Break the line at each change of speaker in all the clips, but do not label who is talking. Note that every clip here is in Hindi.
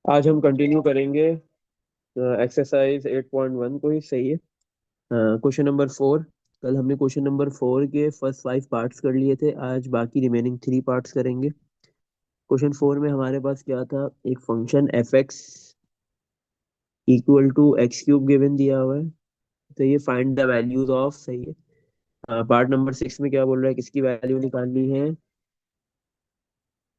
आज हम कंटिन्यू करेंगे एक्सरसाइज 8.1 को ही। सही है। Question number 4। कल हमने क्वेश्चन नंबर 4 के फर्स्ट 5 पार्ट्स कर लिए थे, आज बाकी रिमेनिंग 3 पार्ट्स करेंगे। क्वेश्चन 4 में हमारे पास क्या था, एक function F x equal to X cube given दिया हुआ है। तो ये फाइंड द वैल्यूज ऑफ। सही है। पार्ट नंबर 6 में क्या बोल रहा है, किसकी वैल्यू निकालनी है।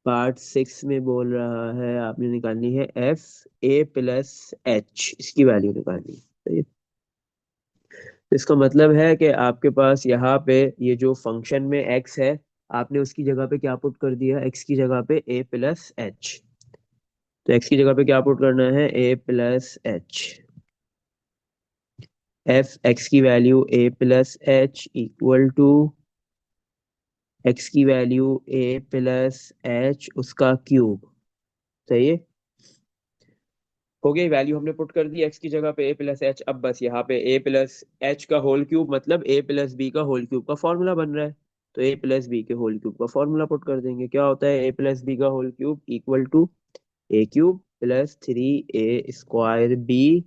पार्ट 6 में बोल रहा है आपने निकालनी है एफ ए प्लस एच, इसकी वैल्यू निकालनी है। सही है। तो इसका मतलब है कि आपके पास यहाँ पे ये जो फंक्शन में x है, आपने उसकी जगह पे क्या पुट कर दिया, x की जगह पे a प्लस एच। तो x की जगह पे क्या पुट करना है, a plus H. F x की value a plus H equal to x की वैल्यू a प्लस एच उसका क्यूब। सही है। हो गई, वैल्यू हमने पुट कर दी x की जगह पे a प्लस एच। अब बस यहाँ पे a प्लस एच का होल क्यूब मतलब a प्लस बी का होल क्यूब का फॉर्मूला बन रहा है। तो a प्लस बी के होल क्यूब का फॉर्मूला पुट कर देंगे। क्या होता है, a प्लस बी का whole cube equal to a cube plus 3a square B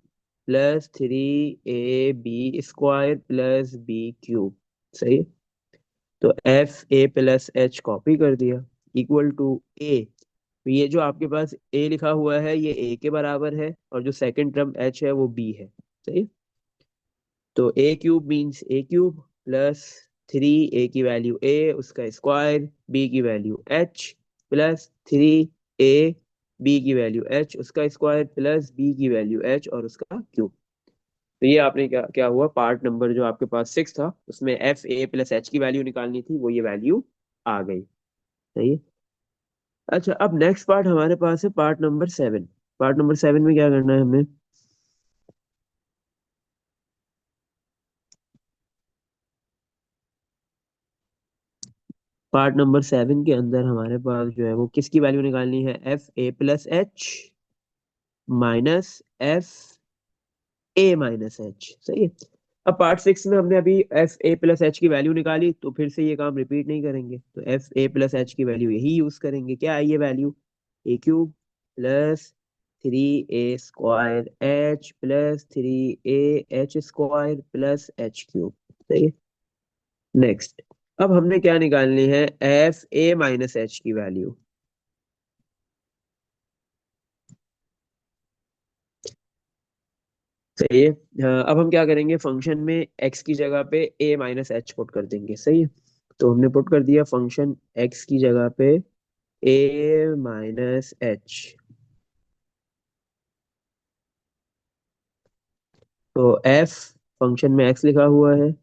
plus 3ab plus B cube. सही है। तो एफ ए प्लस एच कॉपी कर दिया इक्वल टू ए। तो ये जो आपके पास ए लिखा हुआ है ये ए के बराबर है, और जो सेकंड टर्म एच है वो बी है। सही है? तो ए क्यूब मीन्स ए क्यूब प्लस 3a की वैल्यू a उसका स्क्वायर, b की value h plus 3a b की वैल्यू h उसका स्क्वायर प्लस b की वैल्यू h और उसका क्यूब। तो ये आपने क्या क्या हुआ, पार्ट नंबर जो आपके पास 6 था उसमें एफ ए प्लस एच की वैल्यू निकालनी थी, वो ये वैल्यू आ गई। सही है। अच्छा, अब नेक्स्ट पार्ट हमारे पास है पार्ट नंबर 7। पार्ट नंबर 7 में क्या करना है हमें। पार्ट नंबर 7 के अंदर हमारे पास जो है वो किसकी वैल्यू निकालनी है, F A plus H minus F A minus H. सही है। अब पार्ट 6 में हमने अभी एफ ए प्लस एच की वैल्यू निकाली, तो फिर से ये काम रिपीट नहीं करेंगे, तो एफ ए प्लस एच की वैल्यू यही यूज करेंगे। क्या है ये value, A cube plus 3a square H plus 3a H square plus H cube. सही है। नेक्स्ट, अब हमने क्या निकालनी है, एफ ए माइनस एच की वैल्यू। सही है। अब हम क्या करेंगे, फंक्शन में एक्स की जगह पे ए माइनस एच पुट कर देंगे। सही है। तो हमने पुट कर दिया फंक्शन एक्स की जगह पे ए माइनस एच। तो एफ फंक्शन में एक्स लिखा हुआ है,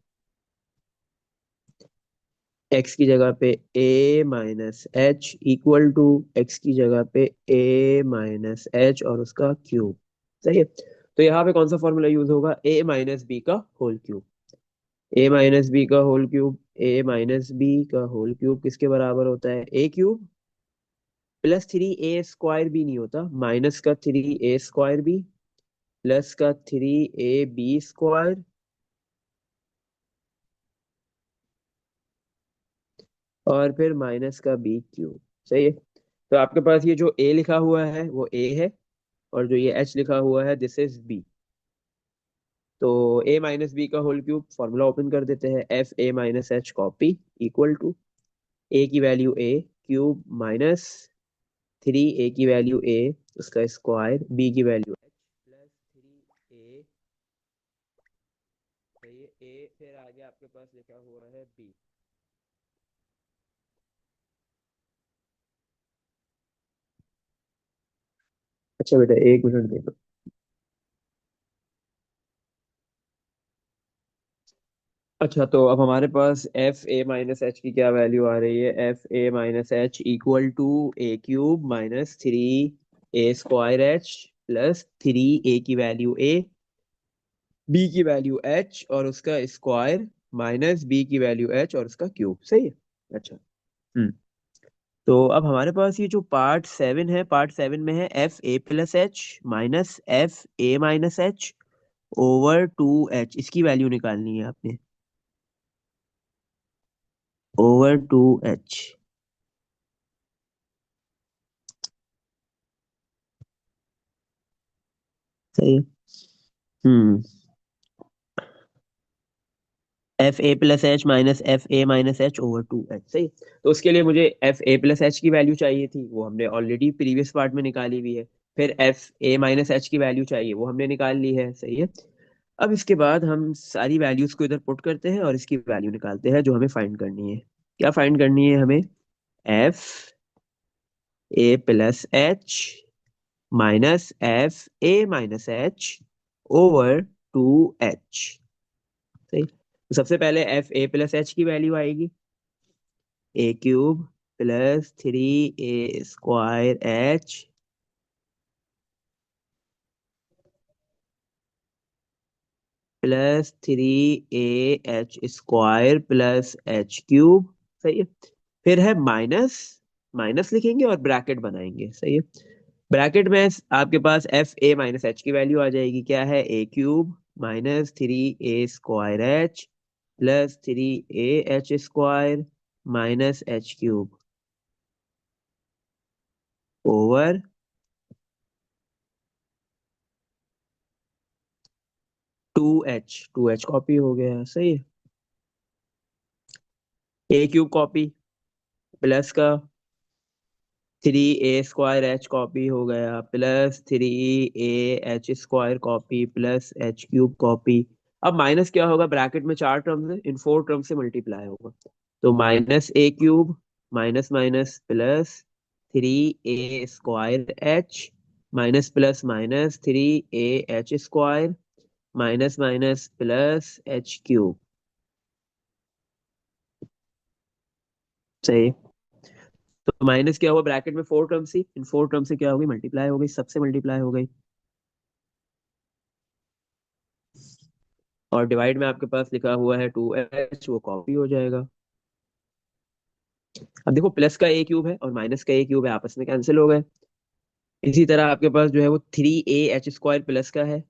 एक्स की जगह पे A minus H equal to x की जगह पे ए माइनस एच और उसका क्यूब। सही है। तो यहाँ पे कौन सा फॉर्मूला यूज होगा, ए माइनस बी का होल क्यूब। ए माइनस बी का होल क्यूब, ए माइनस बी का होल क्यूब किसके बराबर होता है, A cube plus 3a square भी नहीं होता, माइनस का 3a स्क्वायर भी प्लस का 3ab स्क्वायर और फिर माइनस का बी क्यूब। सही है। तो आपके पास ये जो a लिखा हुआ है वो a है, और जो ये h लिखा हुआ है दिस इज b। तो a माइनस बी का होल क्यूब फॉर्मूला ओपन कर देते हैं, F A minus H copy equal to a की value a cube minus 3a की वैल्यू a उसका स्क्वायर, b की वैल्यू h प्लस 3a। सही है। a फिर आगे आपके पास लिखा हुआ है b। अच्छा बेटा, एक मिनट देखो। अच्छा, तो अब हमारे पास एफ ए माइनस एच की क्या वैल्यू आ रही है, F A minus H equal to A cube minus 3a square H plus 3a की वैल्यू a, b की वैल्यू h और उसका स्क्वायर माइनस b की वैल्यू h और उसका क्यूब। सही है। अच्छा। हम्म। तो अब हमारे पास ये जो पार्ट 7 है, पार्ट 7 में है F A plus H minus F A minus H over 2h, इसकी वैल्यू निकालनी है आपने, ओवर 2h। सही है। Hmm. F A plus H minus F A minus H over two H, सही। तो उसके लिए मुझे एफ ए प्लस एच की वैल्यू चाहिए थी, वो हमने ऑलरेडी प्रीवियस पार्ट में निकाली हुई है। फिर एफ ए माइनस एच की वैल्यू चाहिए, वो हमने निकाल ली है, सही है। अब इसके बाद हम सारी वैल्यूज को इधर पुट करते हैं और इसकी वैल्यू निकालते हैं जो हमें फाइंड करनी है। क्या फाइंड करनी है हमें? F A plus H minus F A minus H over two H, सही। तो सबसे पहले एफ ए प्लस एच की वैल्यू आएगी, A cube plus three A square H plus three A H square plus H cube, सही है। फिर है माइनस, माइनस लिखेंगे और ब्रैकेट बनाएंगे, सही है। ब्रैकेट में आपके पास एफ ए माइनस एच की वैल्यू आ जाएगी, क्या है? A cube minus three A square H plus three A H square minus H cube over two H copy हो गया, सही है। ए क्यूब कॉपी प्लस का थ्री ए स्क्वायर एच कॉपी हो गया plus three A H square copy plus H cube copy. अब माइनस क्या होगा? ब्रैकेट में चार टर्म्स है, इन फोर टर्म से मल्टीप्लाई होगा। तो minus A cube minus minus plus three A square H minus plus minus three A H square minus minus plus H cube, सही। तो माइनस क्या हुआ? ब्रैकेट में फोर टर्म थी, इन फोर टर्म से क्या हो गई? मल्टीप्लाई हो गई, सबसे मल्टीप्लाई हो गई। और डिवाइड में आपके पास लिखा हुआ है टू एच, वो कॉपी हो जाएगा। अब देखो, प्लस का ए क्यूब है और माइनस का ए क्यूब है, आपस में कैंसिल हो गए। इसी तरह आपके पास जो है वो three A H square plus का है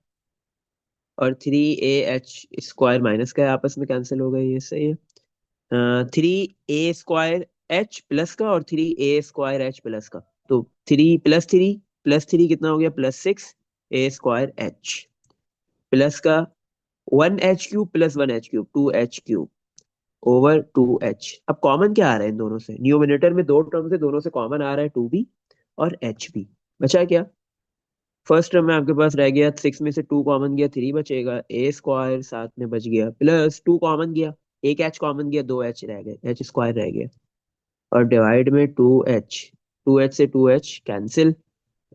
और three A H square minus का है, आपस में कैंसिल हो गए, ये सही है। थ्री ए स्क्वायर एच प्लस का और थ्री ए स्क्वायर एच प्लस का, तो प्लस थ्री कितना हो गया? Plus six A square H plus का one H cube plus one H cube two H cube over two H. अब कॉमन क्या आ रहा है इन दोनों से? न्यूमिनेटर में दो टर्म से दोनों से कॉमन आ रहा है टू बी और एच बी। बचा क्या? फर्स्ट टर्म में आपके पास रह गया, सिक्स में से टू कॉमन गया, थ्री बचेगा, ए स्क्वायर साथ में बच गया प्लस टू कॉमन गया, एक एच कॉमन गया, दो एच रह गए, एच स्क्वायर रह गया। और डिवाइड में टू एच से टू एच कैंसिल।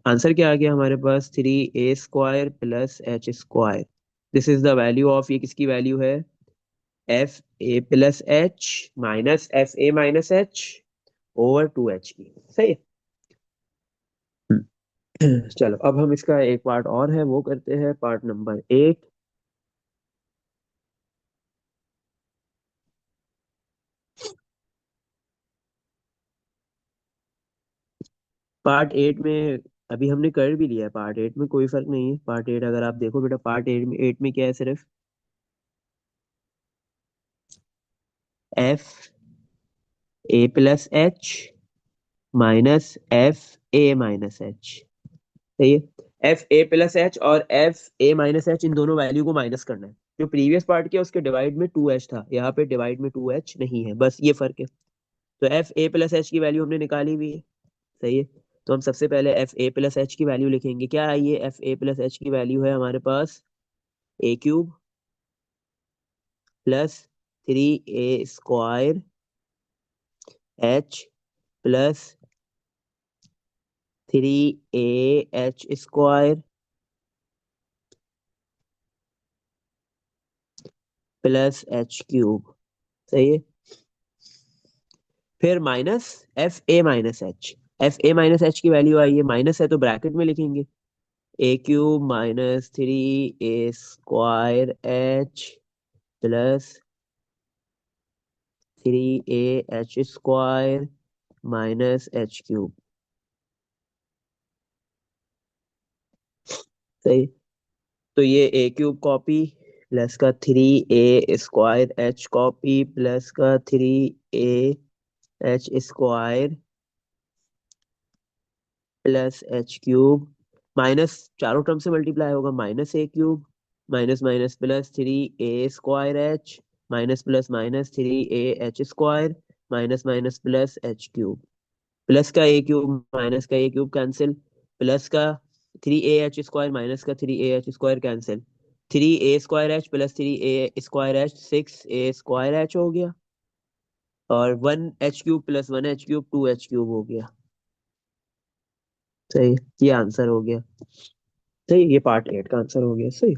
आंसर क्या आ गया हमारे पास? Three A square plus H square. This is the value of, ये किसकी वैल्यू है? F A plus H minus F A minus H over two H की, सही है। चलो अब हम इसका एक पार्ट और है वो करते हैं, पार्ट नंबर 8। पार्ट 8 में अभी हमने कर भी लिया है, पार्ट 8 में कोई फर्क नहीं है। पार्ट 8 अगर आप देखो बेटा, पार्ट 8 में क्या है? सिर्फ F A plus H minus F A minus H, सही है। एफ ए प्लस एच और एफ ए माइनस एच, इन दोनों वैल्यू को माइनस करना है। जो प्रीवियस पार्ट किया उसके डिवाइड में टू एच था, यहाँ पे डिवाइड में टू एच नहीं है, बस ये फर्क है। तो एफ ए प्लस एच की वैल्यू हमने निकाली हुई है, सही है। तो हम सबसे पहले एफ ए प्लस एच की वैल्यू लिखेंगे, क्या है ये? एफ ए प्लस एच की वैल्यू है हमारे पास a cube plus three A square H plus three A H square plus H cube, सही है। फिर minus F A minus h. F A minus H की वैल्यू आई है, माइनस है तो ब्रैकेट में लिखेंगे, a cube minus three A square H plus three A H square minus H cube, सही। तो ये ए क्यूब कॉपी प्लस का थ्री ए स्क्वायर एच कॉपी प्लस का three A H square plus H cube minus चारों टर्म से मल्टीप्लाई होगा, minus A cube minus minus plus 3 a² h minus plus minus 3 a h² minus minus plus H cube, plus का ए क्यूब माइनस का ए क्यूब कैंसिल, प्लस का 3 a h² माइनस का 3 a h² cancel, 3 a² h plus 3 a² h 6 a² h हो गया, और 1 h³ प्लस 1 h³ 2 h³ हो गया। सही, ये आंसर हो गया। सही, ये पार्ट 8 का आंसर हो गया। सही।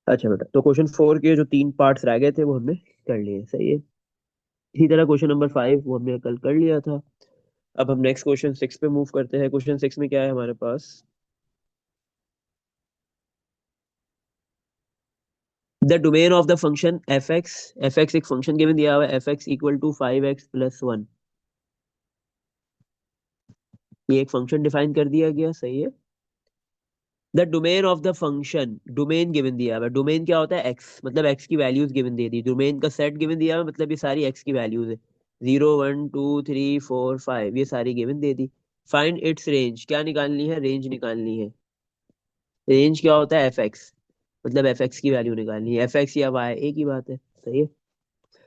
अच्छा बेटा, तो क्वेश्चन 4 के जो 3 पार्ट्स रह गए थे वो हमने कर लिए। सही है। इसी तरह क्वेश्चन नंबर 5 वो हमने कल कर लिया था। अब हम नेक्स्ट क्वेश्चन 6 पे मूव करते हैं। क्वेश्चन 6 में क्या है हमारे पास? The domain of the function F x एक फंक्शन गिवन दिया हुआ है, F x equal to 5x+1। ये एक फंक्शन डिफाइन कर दिया गया। सही है। The domain of the function, domain given दिया हुआ है। डोमेन क्या होता है? एक्स, मतलब एक्स की वैल्यूज गिवन दे दी। डोमेन का सेट गिवन दिया हुआ है, मतलब ये सारी एक्स की वैल्यूज है। 0 1 2 3 4 5, ये सारी गिवन दे दी। फाइंड इट्स रेंज, क्या निकालनी है? रेंज निकालनी है। रेंज क्या होता है? एफ एक्स, मतलब एफ एक्स की वैल्यू निकालनी है। एफ एक्स या वाई एक ही बात है। सही है।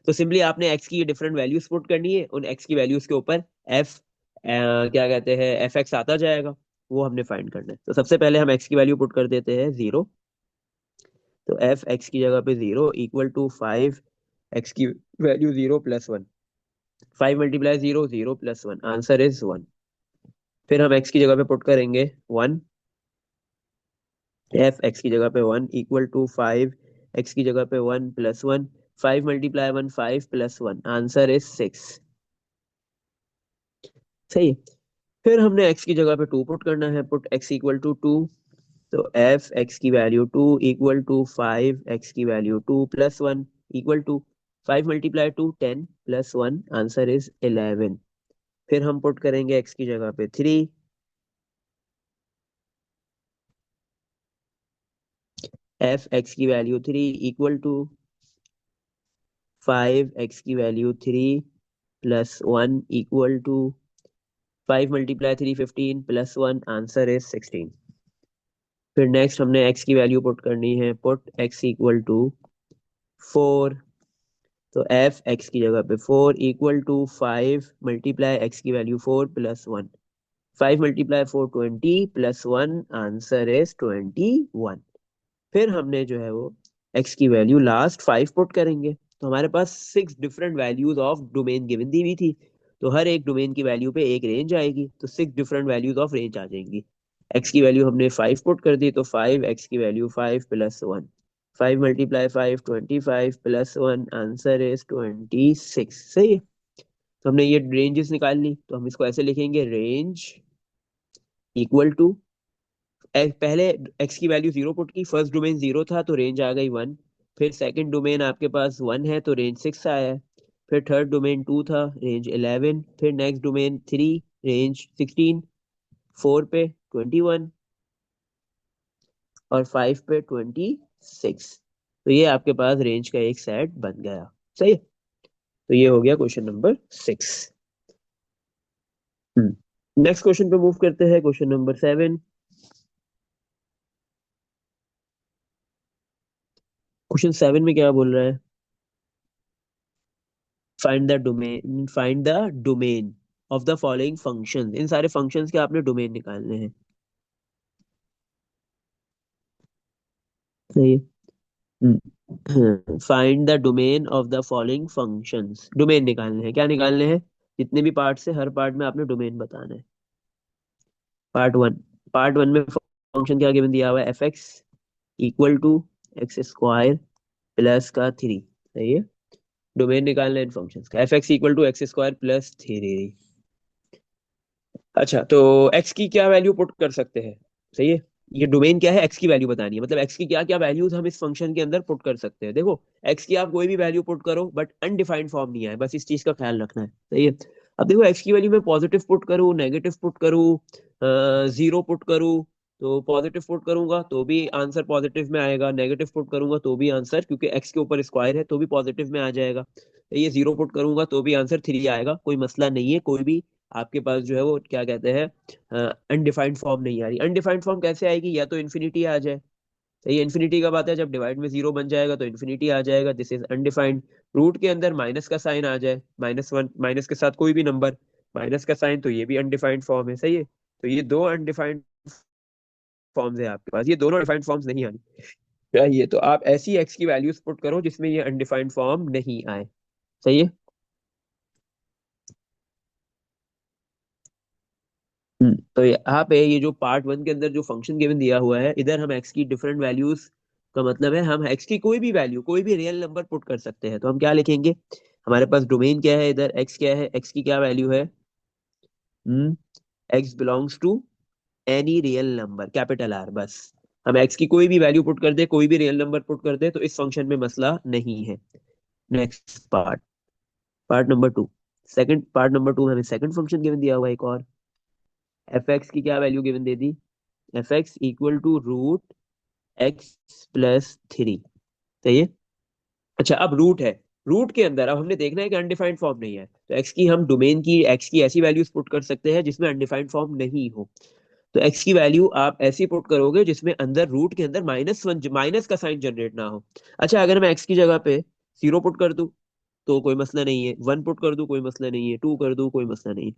तो सिंपली आपने एक्स की डिफरेंट वैल्यूज पुट करनी है, उन एक्स की वैल्यूज के ऊपर एफ क्या कहते हैं, एफ एक्स आता जाएगा, वो हमने फाइंड करना है। तो सबसे पहले हम एक्स की वैल्यू पुट कर देते हैं 0। तो एफ एक्स की जगह पे 0 इक्वल टू 5, एक्स की वैल्यू 0+1, 5 × 0 0+1, आंसर इज 1। फिर हम एक्स की जगह पे पुट करेंगे 1, एफ एक्स की जगह पे 1 इक्वल टू 5, एक्स की जगह पे 1+1, 5 × 1 5+1, आंसर इज 6। सही। फिर हमने x की जगह पे 2 पुट करना है, पुट x इक्वल टू 2। तो एफ एक्स की वैल्यू 2 इक्वल टू 5, एक्स की value 2+1 equal to 5 × 2 10+1, answer is 11। फिर हम पुट करेंगे x की जगह पे 3, एफ एक्स की वैल्यू 3 इक्वल टू 5, एक्स की value 3+1 equal to 5 × 3 15+1, answer is 16। फिर नेक्स्ट हमने x की वैल्यू पुट करनी है, पुट x इक्वल टू 4। तो एफ एक्स की जगह पे 4 इक्वल टू 5 × एक्स की वैल्यू 4+1, 5 × 4 20+1, आंसर इज 21। फिर हमने जो है वो एक्स की वैल्यू लास्ट 5 पुट करेंगे। तो हमारे पास 6 different values of domain given दी हुई थी। तो हर एक डोमेन की वैल्यू पे एक रेंज आएगी, तो 6 डिफरेंट वैल्यूज ऑफ रेंज आ जाएंगी। एक्स की वैल्यू हमने 5 पुट कर दी, तो 5, एक्स की वैल्यू 5+1, 5 × 5 25+1, आंसर इज 26। सही है। तो हमने ये रेंजेस निकाल ली, तो हम इसको ऐसे लिखेंगे, रेंज इक्वल टू, पहले एक्स की वैल्यू 0 पुट की, फर्स्ट डोमेन 0 था तो रेंज आ गई 1। फिर सेकंड डोमेन आपके पास 1 है तो रेंज 6 आया है। फिर थर्ड डोमेन 2 था, रेंज 11। फिर नेक्स्ट डोमेन 3, रेंज 16। 4 पे 21, और 5 पे 26। तो ये आपके पास रेंज का एक सेट बन गया। सही है? तो ये हो गया क्वेश्चन नंबर 6। नेक्स्ट क्वेश्चन पे मूव करते हैं, क्वेश्चन नंबर 7। क्वेश्चन 7 में क्या बोल रहा है? Find the domain of the following function. इन सारे फंक्शंस के आपने डोमेन निकालने हैं। सही है। Find the domain of the following functions, domain निकालने हैं। क्या निकालने हैं? जितने भी पार्ट से हर पार्ट में आपने डोमेन बताना है। पार्ट 1, पार्ट 1 में फंक्शन क्या गिवन दिया हुआ है? F x equal to x² plus का 3। सही है। डोमेन निकालना है इन फंक्शंस का, F x equal to x² + 3। अच्छा, तो x की क्या वैल्यू पुट कर सकते हैं? सही है। ये डोमेन क्या है? x की वैल्यू बतानी है, मतलब x की क्या क्या वैल्यूज हम इस फंक्शन के अंदर पुट कर सकते हैं। देखो, x की आप कोई भी वैल्यू पुट करो, बट अनडिफाइंड फॉर्म नहीं आए, बस इस चीज का ख्याल रखना है। सही है। अब देखो, x की वैल्यू में पॉजिटिव पुट करूँ, नेगेटिव पुट करूँ, 0 पुट करूँ, तो पॉजिटिव पुट करूंगा तो भी आंसर पॉजिटिव में आएगा, नेगेटिव पुट करूंगा तो भी आंसर, क्योंकि x के ऊपर स्क्वायर है तो भी पॉजिटिव में आ जाएगा। ये 0 पुट करूंगा तो भी आंसर 3 आएगा, कोई मसला नहीं है। कोई भी आपके पास जो है वो क्या कहते हैं, अनडिफाइंड फॉर्म नहीं आ रही। अनडिफाइंड फॉर्म कैसे आएगी, या तो इन्फिनिटी आ जाए, सही है। इन्फिनिटी कब आता है, जब डिवाइड में जीरो बन जाएगा तो इन्फिनिटी आ जाएगा, दिस इज अनडिफाइंड। रूट के अंदर माइनस का साइन आ जाए, -1, माइनस के साथ कोई भी नंबर, माइनस का साइन, तो ये भी अनडिफाइंड फॉर्म है, सही है। तो ये दो अनडिफाइंड फॉर्म्स है आपके पास, ये दोनों डिफाइंड फॉर्म्स नहीं आनी चाहिए। तो आप ऐसी एक्स की वैल्यूज पुट करो जिसमें ये अनडिफाइंड फॉर्म नहीं आए, सही है। तो यहाँ पे ये जो पार्ट वन के अंदर जो फंक्शन गिवन दिया हुआ है, इधर हम एक्स की डिफरेंट वैल्यूज का मतलब है हम एक्स की कोई भी वैल्यू, कोई भी रियल नंबर पुट कर सकते हैं। तो हम क्या लिखेंगे, हमारे पास डोमेन क्या है, इधर एक्स क्या है, एक्स की क्या वैल्यू है, X belongs to any real number, capital R, बस। हम एक्स की कोई भी वैल्यू पुट कर दे, कोई भी रियल नंबर पुट कर दे, तो इस फंक्शन में मसला नहीं है। Next part, part number two. Second, part number two में हमें सेकंड फंक्शन गिवन दिया हुआ है एक और, एफ एक्स की क्या वैल्यू गिवन दे दी, F x equal to root x+3, सही है। अच्छा, अब रूट है, रूट के अंदर अब हमने देखना है कि अनडिफाइंड फॉर्म नहीं है, तो एक्स की हम डोमेन की एक्स की ऐसी वैल्यूज पुट कर सकते हैं जिसमें अनडिफाइंड फॉर्म नहीं हो। तो एक्स की वैल्यू आप ऐसी पुट करोगे जिसमें अंदर रूट के अंदर -1, माइनस का साइन जनरेट ना हो। अच्छा, अगर मैं एक्स की जगह पे 0 पुट कर दूं तो कोई मसला नहीं है, 1 पुट कर दूं कोई मसला नहीं है, 2 कर दूं कोई मसला नहीं है।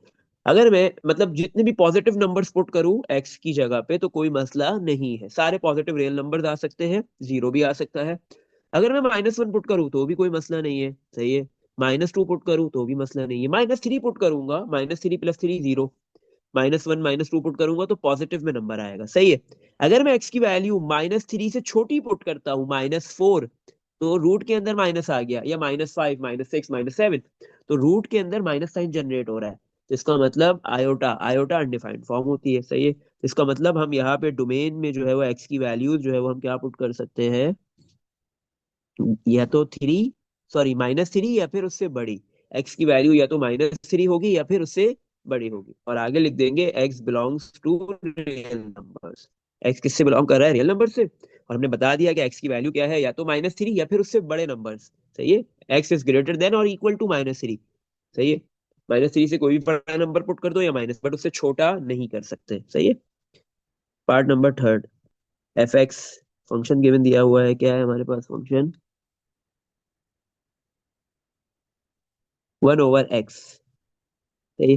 अगर मैं मतलब जितने भी पॉजिटिव नंबर्स पुट करूं एक्स की जगह पे तो कोई मसला नहीं है, सारे पॉजिटिव रियल नंबर्स आ सकते हैं, 0 भी आ सकता है। अगर मैं -1 पुट करूं तो भी कोई मसला नहीं है, सही है। -2 पुट करूं तो भी मसला नहीं है, -3 पुट करूंगा, -3 + 3 0, -1 -2 पुट करूंगा तो पॉजिटिव में नंबर आएगा, सही है। अगर मैं एक्स की वैल्यू -3 से छोटी पुट करता हूँ, -4, तो रूट के अंदर माइनस आ गया, या -5 -6 -7, तो रूट के अंदर माइनस साइन जनरेट हो रहा है, तो इसका मतलब आयोटा, आयोटा अनडिफाइंड फॉर्म होती है, सही है। इसका मतलब हम यहाँ पे डोमेन में जो है वो एक्स की वैल्यूज जो है वो हम क्या पुट कर सकते हैं, या तो 3, सॉरी -3, या फिर उससे बड़ी। एक्स की वैल्यू या तो -3 होगी या फिर उससे बड़ी होगी, और आगे लिख देंगे X belongs to real numbers. X किससे बिलोंग कर रहा है, रियल नंबर से, और हमने बता दिया कि एक्स की वैल्यू क्या है, या तो -3 या फिर उससे बड़े नंबर्स, सही है। एक्स इज ग्रेटर देन और इक्वल टू -3, सही है। -3 से कोई भी बड़ा नंबर पुट कर दो या माइनस, बट उससे छोटा नहीं कर सकते, सही है। Part number third, F x function given दिया हुआ है, क्या है हमारे पास फंक्शन, 1/x, सही।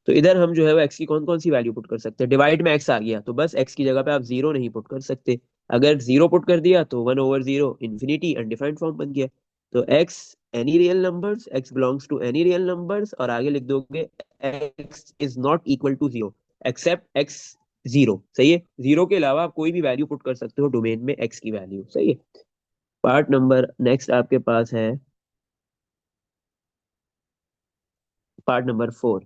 तो इधर हम जो है वो एक्स की कौन कौन सी वैल्यू पुट कर सकते हैं, डिवाइड में एक्स आ गया तो बस एक्स की जगह पे आप 0 नहीं पुट कर सकते। अगर 0 पुट कर दिया तो 1/0, इन्फिनिटी, अनडिफाइंड फॉर्म बन गया। तो X any real numbers, X belongs to any real numbers, और आगे लिख दोगे X is not equal to 0 except X 0, सही है। 0 के अलावा आप कोई भी वैल्यू पुट कर सकते हो डोमेन में एक्स की वैल्यू, सही है। पार्ट नंबर नेक्स्ट आपके पास है part number 4,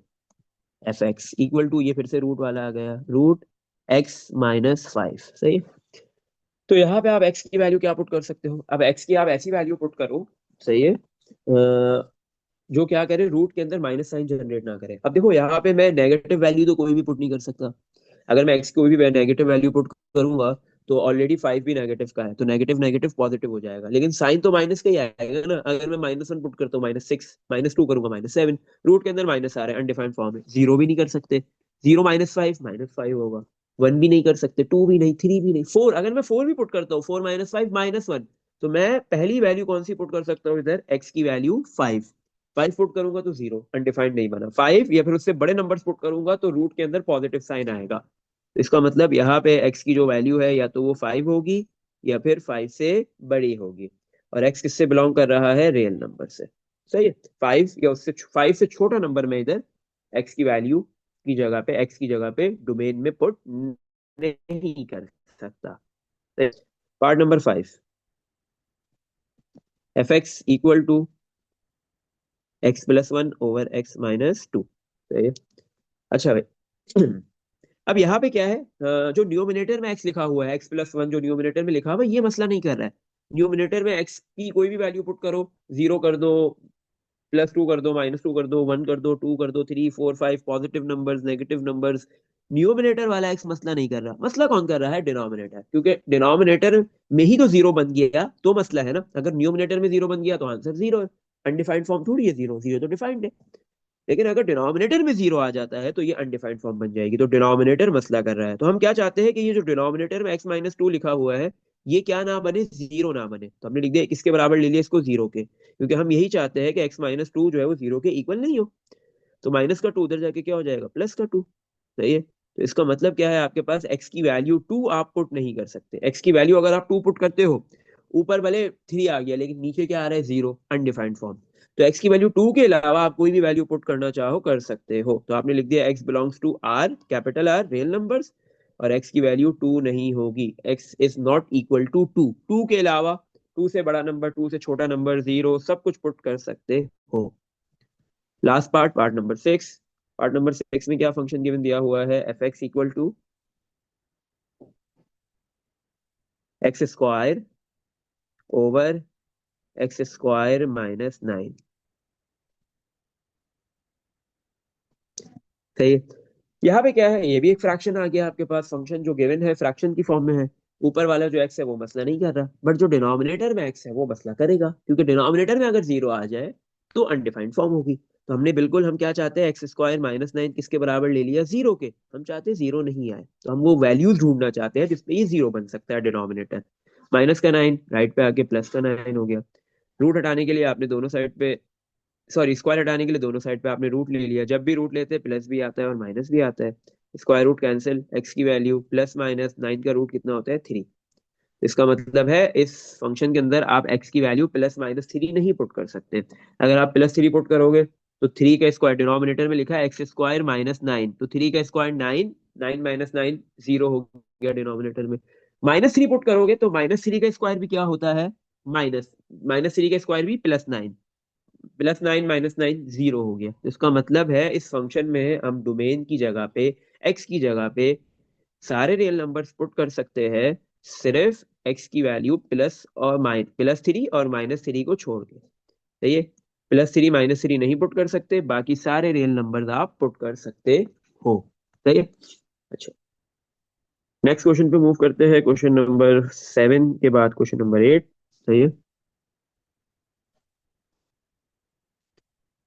F x equal to, ये फिर से रूट वाला आ गया, रूट x-5, सही। तो यहाँ पे आप x की वैल्यू क्या पुट कर सकते हो, अब x की आप ऐसी वैल्यू पुट करो, सही है, जो क्या करे, रूट के अंदर माइनस साइन जनरेट ना करे। अब देखो यहाँ पे मैं नेगेटिव वैल्यू तो कोई भी पुट नहीं कर सकता। अगर मैं x की कोई भी नेगेटिव वैल्यू पुट करूंगा तो ऑलरेडी 5 भी नेगेटिव का है, तो नेगेटिव नेगेटिव पॉजिटिव हो जाएगा, लेकिन साइन तो माइनस का ही आएगा ना। अगर मैं -1 पुट करता हूँ, -6, -2 करूंगा, -7, रूट के अंदर माइनस आ रहा है, अनडिफाइंड फॉर्म है, 0 भी नहीं कर सकते, 0 -5 होगा, 1 भी नहीं कर सकते, 2 भी नहीं, 3 भी नहीं, 4, अगर मैं 4 भी पुट करता हूँ, 4 -5 -1, तो मैं पहली वैल्यू कौन सी पुट कर सकता हूँ इधर, एक्स की वैल्यू 5, 5 पुट करूंगा तो 0, अनडिफाइंड नहीं बना, 5 या फिर उससे बड़े नंबर्स पुट करूंगा तो रूट के अंदर पॉजिटिव साइन आएगा। तो इसका मतलब यहाँ पे x की जो वैल्यू है या तो वो 5 होगी या फिर 5 से बड़ी होगी, और x किससे बिलोंग कर रहा है, रियल नंबर से, सही है। 5 या उससे 5 से छोटा नंबर में इधर x की वैल्यू की जगह पे, x की जगह पे डोमेन में पुट नहीं कर सकता। Part number 5, F x equal to x+1/x-2, सही है। अच्छा भाई, अब यहाँ पे क्या है, जो न्यूमिनेटर में x लिखा हुआ है, x+1 जो न्यूमिनेटर में लिखा हुआ है, ये मसला नहीं कर रहा है। न्यूमिनेटर में x की कोई भी वैल्यू पुट करो, 0 कर दो, +2 कर दो, -2 कर दो, 1 कर दो, 2 कर दो, 3 4 5, positive numbers, negative numbers, numerator वाला x मसला नहीं कर रहा। मसला कौन कर रहा है, डिनोमिनेटर, क्योंकि डिनोमिनेटर में ही तो 0 बन गया तो मसला है ना। अगर न्यूमिनेटर में 0 बन गया तो आंसर 0 है, अनडिफाइंड फॉर्म थोड़ी है, 0 0 तो डिफाइंड है। लेकिन अगर डिनोमिनेटर में जीरो आ जाता है तो ये अनडिफाइंड फॉर्म बन जाएगी। तो डिनोमिनेटर मसला कर रहा है, तो हम क्या चाहते हैं कि ये जो डिनोमिनेटर में x-2 लिखा हुआ है ये क्या ना बने, जीरो ना बने। तो हमने लिख दिया किसके बराबर ले लिया इसको, जीरो के, क्योंकि हम यही चाहते हैं कि x-2 जो है वो जीरो के इक्वल नहीं हो। तो माइनस का टू उधर जाके क्या हो जाएगा, प्लस का टू। सही है, तो इसका मतलब क्या है, आपके पास x की वैल्यू टू आप पुट नहीं कर सकते। x की वैल्यू अगर आप टू पुट करते हो, ऊपर भले थ्री आ गया लेकिन नीचे क्या आ रहा है, जीरो, अनडिफाइंड फॉर्म। तो x की वैल्यू टू के अलावा आप कोई भी वैल्यू पुट करना चाहो कर सकते हो। तो आपने लिख दिया x belongs to R, capital R, real numbers, और x की वैल्यू टू नहीं होगी। x is not equal to two, two के अलावा टू से बड़ा नंबर, टू से छोटा नंबर, जीरो, सब कुछ पुट कर सकते हो। Last part, part number six. Part number six में क्या फंक्शन गिवन दिया हुआ है, F x equal to X square over X square -9। सही है। यहाँ पे क्या है, ये भी एक फ्रैक्शन आ गया आपके पास, फंक्शन जो गिवन है फ्रैक्शन की फॉर्म में है। ऊपर वाला जो एक्स है वो मसला नहीं कर रहा, बट जो डिनोमिनेटर में एक्स है वो मसला करेगा, क्योंकि डिनोमिनेटर में अगर जीरो आ जाए तो अनडिफाइंड फॉर्म होगी। तो हमने बिल्कुल, हम क्या चाहते हैं, एक्स स्क्वायर -9 किसके बराबर ले लिया, जीरो के। हम चाहते हैं जीरो नहीं आए, तो हम वो वैल्यूज ढूंढना चाहते हैं जिसमें ये जीरो बन सकता है डिनोमिनेटर। माइनस का 9 राइट पे आके प्लस का 9 हो गया। रूट हटाने के लिए आपने दोनों साइड पे, सॉरी, स्क्वायर हटाने के लिए दोनों साइड पे आपने रूट ले लिया। जब भी रूट लेते हैं प्लस भी आता है और माइनस भी आता है। स्क्वायर रूट कैंसिल, एक्स की वैल्यू प्लस माइनस 9 का रूट कितना होता है, 3। इसका मतलब है इस फंक्शन के अंदर आप एक्स की वैल्यू +-3 नहीं पुट कर सकते। अगर आप +3 पुट करोगे तो थ्री का स्क्वायर, डिनोमिनेटर में लिखा है एक्स स्क्वायर -9, तो थ्री का स्क्वायर 9, 9 माइनस 9 जीरो हो गया डिनोमिनेटर में। -3 पुट करोगे तो -3 का स्क्वायर भी क्या होता है, माइनस, -3 का स्क्वायर भी +9, +9 -9 जीरो हो गया। इसका मतलब है इस फंक्शन में हम डोमेन की जगह पे, एक्स की जगह पे सारे रियल नंबर्स पुट कर सकते हैं, सिर्फ एक्स की वैल्यू +3 और -3 को छोड़ के। सही है, +3 -3 नहीं पुट कर सकते, बाकी सारे रियल नंबर्स आप पुट कर सकते हो। सही है। अच्छा, नेक्स्ट क्वेश्चन पे मूव करते हैं। क्वेश्चन नंबर 7 के बाद क्वेश्चन नंबर 8। सही है।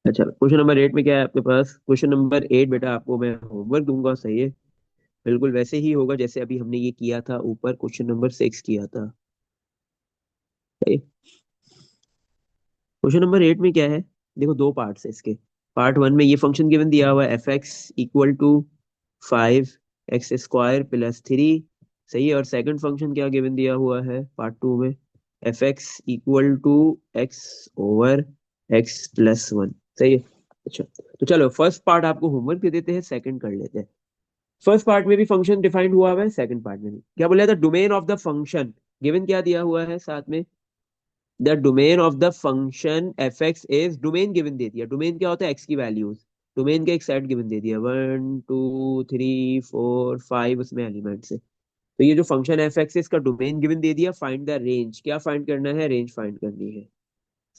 अच्छा, क्वेश्चन नंबर 8 में क्या है आपके पास, क्वेश्चन नंबर 8 बेटा आपको मैं होमवर्क दूंगा। सही है, बिल्कुल वैसे ही होगा जैसे अभी हमने ये किया था, ऊपर क्वेश्चन नंबर 6 किया था। क्वेश्चन नंबर 8 में क्या है, देखो दो पार्ट्स है इसके। पार्ट वन में ये फंक्शन गिवन दिया हुआ है, F x equal to 5x² + 3। सही है, और सेकंड फंक्शन क्या गिवन दिया हुआ है पार्ट टू में, F x equal to x/(x+1)। सही है। अच्छा, तो चलो फर्स्ट पार्ट आपको होमवर्क दे देते हैं, सेकंड कर लेते हैं। फर्स्ट पार्ट में भी फंक्शन डिफाइंड हुआ हुआ है, सेकंड पार्ट में भी क्या बोला था, domain of the function given क्या दिया हुआ है साथ में, the domain of the function F x is, domain given दे दिया। डोमेन क्या होता है, एक्स की वैल्यूज। डोमेन का एक सेट गिवन दे दिया, 1 2 3 4 5 उसमें एलिमेंट्स है। तो ये जो फंक्शन एफ एक्स है इसका डोमेन गिवन दे दिया, फाइंड द रेंज, क्या फाइंड करना है, रेंज फाइंड करनी है।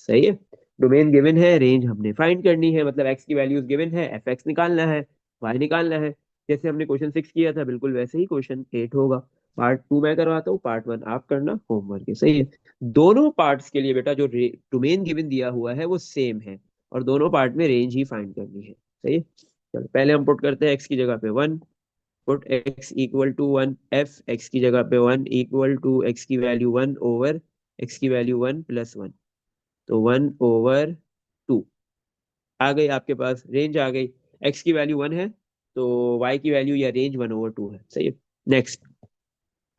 सही है, डोमेन गिवन है, रेंज हमने फाइंड करनी है, मतलब एक्स की वैल्यूज गिवन है, एफ एक्स निकालना है, वाई निकालना है। जैसे हमने क्वेश्चन 6 किया था बिल्कुल वैसे ही क्वेश्चन 8 होगा। पार्ट टू मैं करवाता हूँ, पार्ट वन आप करना, होमवर्क है। सही है, दोनों पार्ट्स के लिए बेटा जो डोमेन गिवन दिया हुआ है वो सेम है, और दोनों पार्ट में रेंज ही फाइंड करनी है। सही है, चलो पहले हम पुट करते हैं एक्स की जगह पे 1, put X equal to 1, F x की जगह पे 1 इक्वल टू एक्स की वैल्यू 1 ओवर एक्स की वैल्यू 1+1। तो 1/2 आ गई आपके पास, रेंज आ गई। एक्स की वैल्यू 1 है तो वाई की वैल्यू या रेंज 1/2 है। सही है। नेक्स्ट,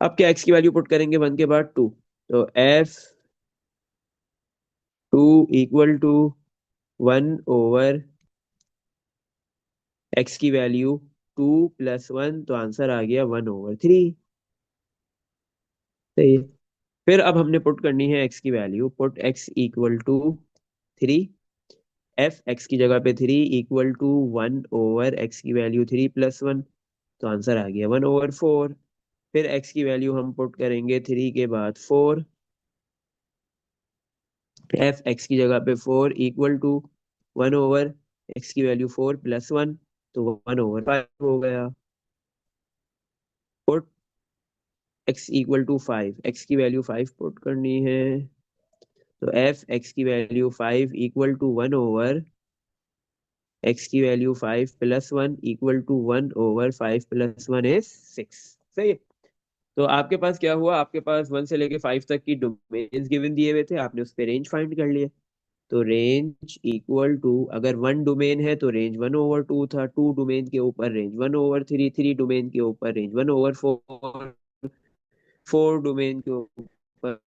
अब क्या एक्स की वैल्यू पुट करेंगे 1 के बाद 2, तो F2 इक्वल टू 1/, एक्स की वैल्यू 2+1, तो आंसर आ गया 1/3। सही है। फिर अब हमने पुट करनी है एक्स की value, put X equal to 3, F x की जगह पे 3 इक्वल टू 1/एक्स की वैल्यू 3+1, तो आंसर आ गया 1/4। फिर एक्स की वैल्यू हम पुट करेंगे 3 के बाद 4, एफ एक्स की जगह पे 4 इक्वल टू 1/एक्स की वैल्यू 4+1, तो 1/5 हो गया। Put X equal to 5, X की वैल्यू 5 पुट करनी है, तो एफ एक्स की वैल्यू 5 इक्वल टू 1/, एक्स की वैल्यू 5 + 1 इक्वल टू 1/5 + 1 इज 6। सही है। तो आपके पास क्या हुआ, आपके पास 1 से लेके 5 तक की डोमेन्स गिवन दिए हुए थे, आपने उस पर रेंज फाइंड कर लिया। तो रेंज इक्वल टू, अगर 1 डोमेन है तो रेंज 1/2 था, 2 डोमेन के ऊपर रेंज 1/3, 3 डोमेन के ऊपर रेंज 1/4, 4 डोमेन के ऊपर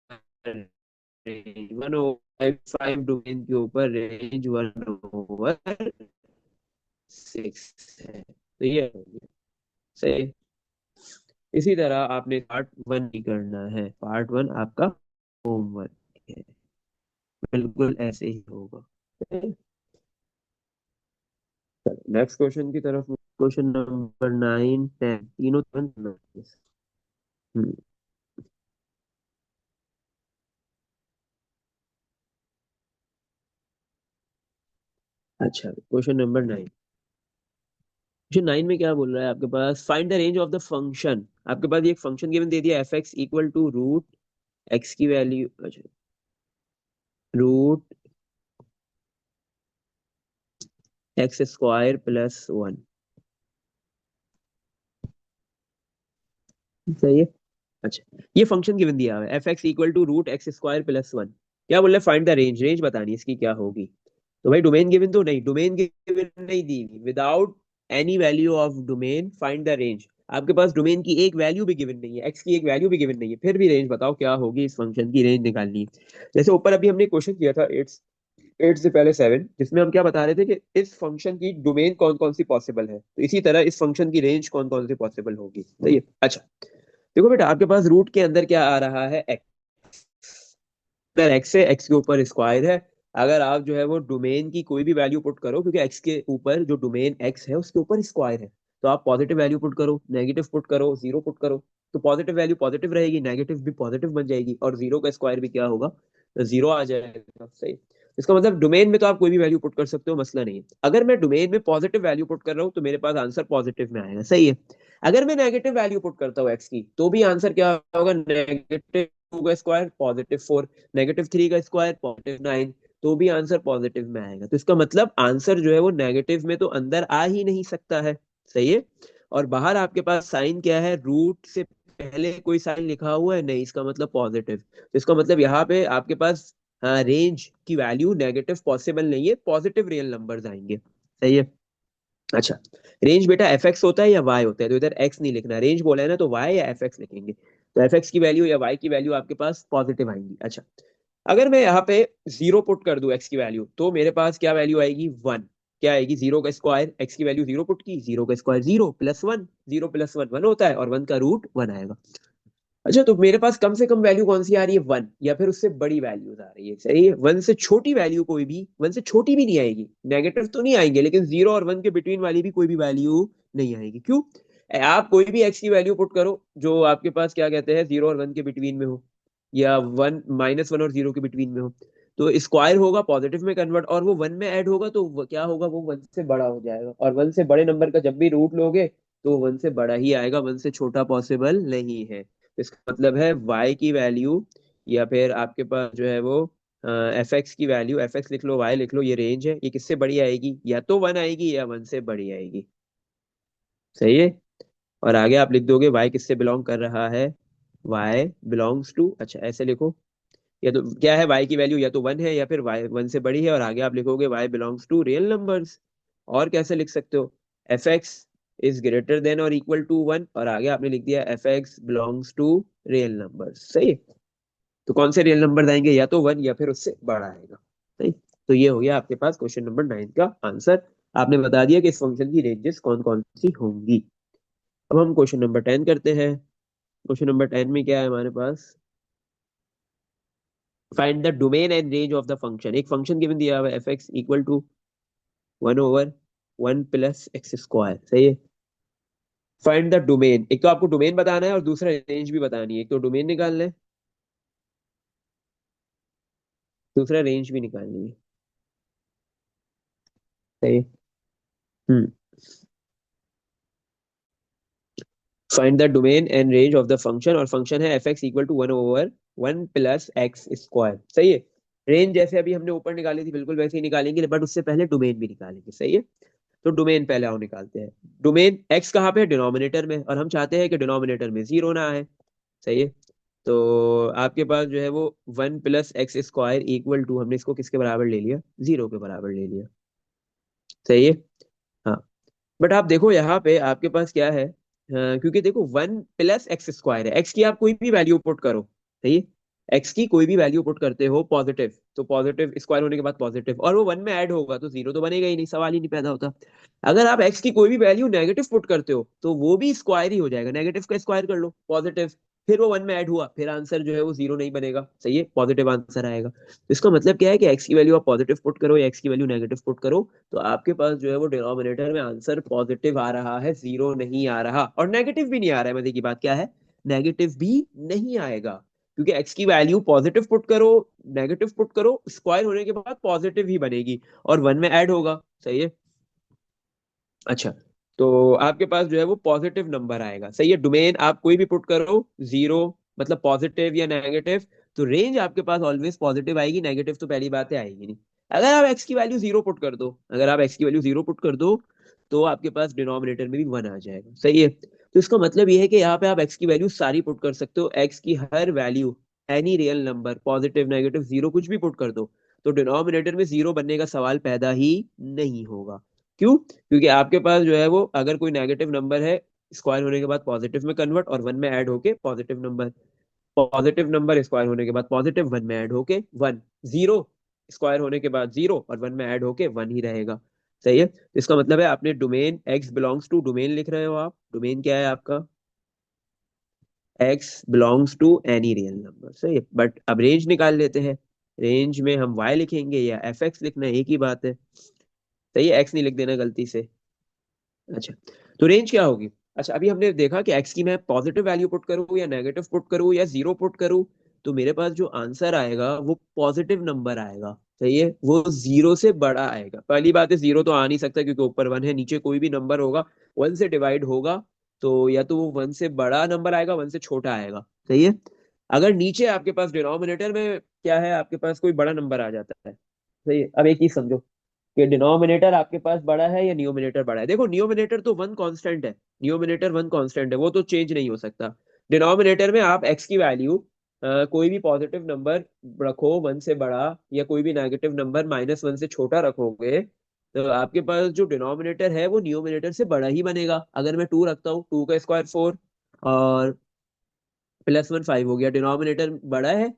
रेंज 1/5, 5 डोमेन के ऊपर रेंज 1/6 है। तो ये हो गया। सही। इसी तरह आपने पार्ट 1 भी करना है, पार्ट 1 आपका होमवर्क है, बिल्कुल ऐसे ही होगा। नेक्स्ट क्वेश्चन की तरफ, क्वेश्चन नंबर 9, 10 तीनों तुरंत। हम्म, अच्छा, क्वेश्चन 9 में क्या बोल रहा है आपके पास, find the range of the function. आपके पास ये एक फंक्शन गिवन दे दिया, f(x) equal to root x की वैल्यू, अच्छा, रूट x² + 1। सही है। अच्छा, ये फंक्शन गिवन दिया हुआ है, f(x) equal to root x² + 1। क्या बोल रहा है, फाइंड द रेंज, रेंज बतानी है इसकी क्या होगी। तो भाई डोमेन गिवन तो नहीं, डोमेन गिवन नहीं दी, without any value of domain find the range. आपके पास डोमेन की एक वैल्यू भी गिवन नहीं है, एक्स की एक वैल्यू भी गिवन नहीं है, फिर भी रेंज बताओ क्या होगी, इस फंक्शन की रेंज निकालनी है। जैसे ऊपर अभी हमने क्वेश्चन किया था 8 से पहले 7, जिसमें हम क्या बता रहे थे कि इस फंक्शन की डोमेन कौन कौन सी पॉसिबल है, तो इसी तरह इस फंक्शन की रेंज कौन कौन सी पॉसिबल होगी। सही है। अच्छा, देखो बेटा, आपके पास रूट के अंदर क्या आ रहा है, अगर एक्स है, एक्स के ऊपर स्क्वायर है। अगर आप जो है वो डोमेन की कोई भी वैल्यू पुट करो, क्योंकि एक्स के ऊपर जो डोमेन एक्स है उसके ऊपर स्क्वायर है, तो आप पॉजिटिव वैल्यू पुट करो, नेगेटिव पुट करो, जीरो पुट करो, तो पॉजिटिव वैल्यू पॉजिटिव रहेगी, नेगेटिव भी पॉजिटिव बन जाएगी, और जीरो का स्क्वायर भी क्या होगा, तो जीरो आ जाएगा। सही। इसका मतलब डोमेन में तो आप कोई भी वैल्यू पुट कर सकते हो, मसला नहीं है। अगर मैं डोमेन में पॉजिटिव वैल्यू पुट कर रहा हूँ तो मेरे पास आंसर पॉजिटिव में आएगा। सही है। अगर मैं नेगेटिव वैल्यू पुट करता हूँ एक्स की, तो भी आंसर क्या होगा, -2 का स्क्वायर +4, -3 का स्क्वायर +9, तो भी आंसर पॉजिटिव में आएगा। तो इसका मतलब आंसर जो है वो नेगेटिव में तो अंदर आ ही नहीं सकता है। सही है। और बाहर आपके पास साइन क्या है, रूट से पहले कोई साइन लिखा हुआ है नहीं, इसका मतलब पॉजिटिव। तो इसका मतलब यहाँ पे आपके पास रेंज की वैल्यू नेगेटिव पॉसिबल नहीं है, पॉजिटिव रियल नंबर्स आएंगे। सही है। अच्छा, रेंज बेटा एफ एक्स होता है या वाई होता है, तो इधर एक्स नहीं लिखना, रेंज बोला है ना तो वाई या एफ एक्स लिखेंगे। तो एफ एक्स की वैल्यू या वाई की वैल्यू आपके पास पॉजिटिव आएंगी। अच्छा, अगर मैं यहाँ पे जीरो पुट कर दूं एक्स की वैल्यू, तो मेरे पास क्या वैल्यू आएगी, 1। क्या आएगी, जीरो का स्क्वायर, एक्स की वैल्यू जीरो पुट की, जीरो का स्क्वायर जीरो, +1, 0 + 1 1 होता है, और 1 का रूट 1 आएगा। अच्छा, तो मेरे पास कम से कम वैल्यू कौन सी आ रही है, 1, या फिर उससे बड़ी वैल्यूज आ रही है। सही है। 1 से छोटी वैल्यू कोई भी, 1 से छोटी भी नहीं आएगी, नेगेटिव तो नहीं आएंगे, लेकिन 0 और 1 के बिटवीन वाली भी कोई भी वैल्यू नहीं आएगी। क्यों, आप कोई भी एक्स की वैल्यू पुट करो जो आपके पास क्या कहते हैं 0 और 1 के बिटवीन में हो, या -1 और 0 के बिटवीन में हो, तो स्क्वायर होगा पॉजिटिव में कन्वर्ट, और वो 1 में ऐड होगा तो क्या होगा, वो 1 से बड़ा हो जाएगा, और 1 से बड़े नंबर का जब भी रूट लोगे तो 1 से बड़ा ही आएगा, 1 से छोटा पॉसिबल नहीं है। इसका मतलब है y की वैल्यू, या फिर आपके पास जो है वो एफ एक्स की वैल्यू, एफ एक्स लिख लो, y लिख लो, ये रेंज है, ये किससे बड़ी आएगी, या तो 1 आएगी या 1 से बड़ी आएगी। सही है। और आगे आप लिख दोगे y किससे बिलोंग कर रहा है, y बिलोंग्स टू, अच्छा ऐसे लिखो, या तो क्या है, y की वैल्यू या तो 1 है या फिर y 1 से बड़ी है, और आगे आप लिखोगे y belongs to real numbers. और कैसे लिख सकते हो, F x is greater than और इक्वल टू 1, और आगे आपने लिख दिया F X belongs to real numbers. सही है। तो कौन से रियल नंबर आएंगे, या तो 1 या फिर उससे बड़ा आएगा। सही। तो ये हो गया आपके पास क्वेश्चन नंबर 9 का आंसर। आपने बता दिया कि इस फंक्शन की रेंजेस कौन कौन सी होंगी। अब हम क्वेश्चन नंबर 10 करते हैं। क्वेश्चन नंबर 10 में क्या है हमारे पास, find the domain and range of the function. एक फंक्शन गिवन दिया हुआ है, F x equal to 1/1 + x²। सही है। फाइंड द डोमेन, एक तो आपको डोमेन बताना है और दूसरा रेंज भी बतानी है, एक तो डोमेन निकालना है, दूसरा रेंज भी निकालनी है। सही है। Hmm, find the domain and range of the function, और फंक्शन है F x equal to 1/1 + x²। सही है। रेंज जैसे अभी हमने ऊपर निकाली थी बिल्कुल वैसे ही निकालेंगे, बट उससे पहले डोमेन भी निकालेंगे। सही है। तो डोमेन पहले आओ निकालते हैं। डोमेन एक्स कहाँ पे है, डिनोमिनेटर में, और हम चाहते हैं कि डिनोमिनेटर में जीरो ना आए। सही है। तो आपके पास जो है वो 1 + x² इक्वल टू, हमने इसको किसके बराबर ले लिया, जीरो के बराबर ले लिया। सही है। हाँ। बट आप देखो यहाँ पे आपके पास क्या है, क्योंकि देखो 1 + x² है, एक्स की आप कोई भी वैल्यू पुट करो। सही है। एक्स की कोई भी वैल्यू पुट करते हो पॉजिटिव, तो पॉजिटिव स्क्वायर होने के बाद पॉजिटिव, और वो वन में ऐड होगा तो जीरो तो बनेगा ही नहीं, सवाल ही नहीं पैदा होता। अगर आप एक्स की कोई भी वैल्यू नेगेटिव पुट करते हो तो वो भी स्क्वायर ही हो जाएगा, नेगेटिव का स्क्वायर कर लो पॉजिटिव, फिर वो वन में ऐड हुआ, फिर आंसर जो है वो जीरो नहीं बनेगा। सही है, पॉजिटिव आंसर आएगा। तो इसका मतलब क्या है कि एक्स की वैल्यू आप पॉजिटिव पुट करो या एक्स की वैल्यू नेगेटिव पुट करो, तो आपके पास जो है वो डिनोमिनेटर में आंसर पॉजिटिव आ रहा है, जीरो नहीं आ रहा, और नेगेटिव भी नहीं आ रहा है। मजे की बात क्या है, नेगेटिव भी नहीं आएगा, क्योंकि एक्स की वैल्यू पॉजिटिव पुट करो, नेगेटिव पुट करो, स्क्वायर होने के बाद पॉजिटिव ही बनेगी और वन में ऐड होगा। सही है। अच्छा। तो आपके पास जो है वो पॉजिटिव नंबर आएगा। सही है, डोमेन आप कोई भी पुट करो, जीरो मतलब पॉजिटिव या नेगेटिव, तो रेंज आपके पास ऑलवेज पॉजिटिव आएगी, नेगेटिव तो पहली बात है आएगी नहीं। अगर आप एक्स की वैल्यू जीरो पुट कर दो, अगर आप एक्स की वैल्यू जीरो पुट कर दो, तो आपके पास डिनोमिनेटर में भी वन आ जाएगा। सही है। तो इसका मतलब ये है कि यहाँ पे आप एक्स की वैल्यू सारी पुट कर सकते हो, एक्स की हर वैल्यू, any real number, positive negative zero कुछ भी पुट कर दो, तो डिनोमिनेटर में जीरो बनने का सवाल पैदा ही नहीं होगा। क्यों? क्योंकि आपके पास जो है वो अगर कोई नेगेटिव नंबर है, स्क्वायर होने के बाद पॉजिटिव में कन्वर्ट और वन में ऐड होके positive number, positive number square होने के बाद पॉजिटिव, वन में ऐड होके वन, जीरो स्क्वायर होने के बाद जीरो और वन में ऐड होके वन ही रहेगा। सही है, तो इसका मतलब है आपने domain X belongs to, domain लिख रहे हो आप, डोमेन क्या है आपका, X belongs to any real number. सही है, बट अब रेंज निकाल लेते हैं। रेंज में हम वाई लिखेंगे या एफ एक्स लिखना है, एक ही बात है। सही है, एक्स नहीं लिख देना गलती से। अच्छा। तो रेंज क्या होगी? अच्छा, अभी हमने देखा कि एक्स की मैं पॉजिटिव वैल्यू पुट करूं या नेगेटिव पुट करूं या जीरो पुट करूं, तो मेरे पास जो आंसर आएगा वो पॉजिटिव नंबर आएगा। सही है, वो जीरो से बड़ा आएगा। पहली बात है, जीरो तो आ नहीं सकता क्योंकि ऊपर वन है, नीचे कोई भी नंबर होगा वन से डिवाइड होगा, तो या तो वो वन से बड़ा नंबर आएगा, वन से छोटा आएगा। सही है। अगर नीचे आपके पास डिनोमिनेटर में क्या है, आपके पास कोई बड़ा नंबर आ जाता है। सही है, अब एक चीज समझो कि डिनोमिनेटर आपके पास बड़ा है या नियोमिनेटर बड़ा है। देखो नियोमिनेटर तो वन कांस्टेंट है, नियोमिनेटर वन कांस्टेंट है, वो तो चेंज नहीं हो सकता। डिनोमिनेटर में आप एक्स की वैल्यू कोई भी पॉजिटिव नंबर रखो वन से बड़ा, या कोई भी नेगेटिव नंबर -1 से छोटा रखोगे, तो आपके पास जो डिनोमिनेटर है वो नियोमिनेटर से बड़ा ही बनेगा। अगर मैं टू रखता हूँ, टू का स्क्वायर फोर, और +1 5 हो गया, डिनोमिनेटर बड़ा है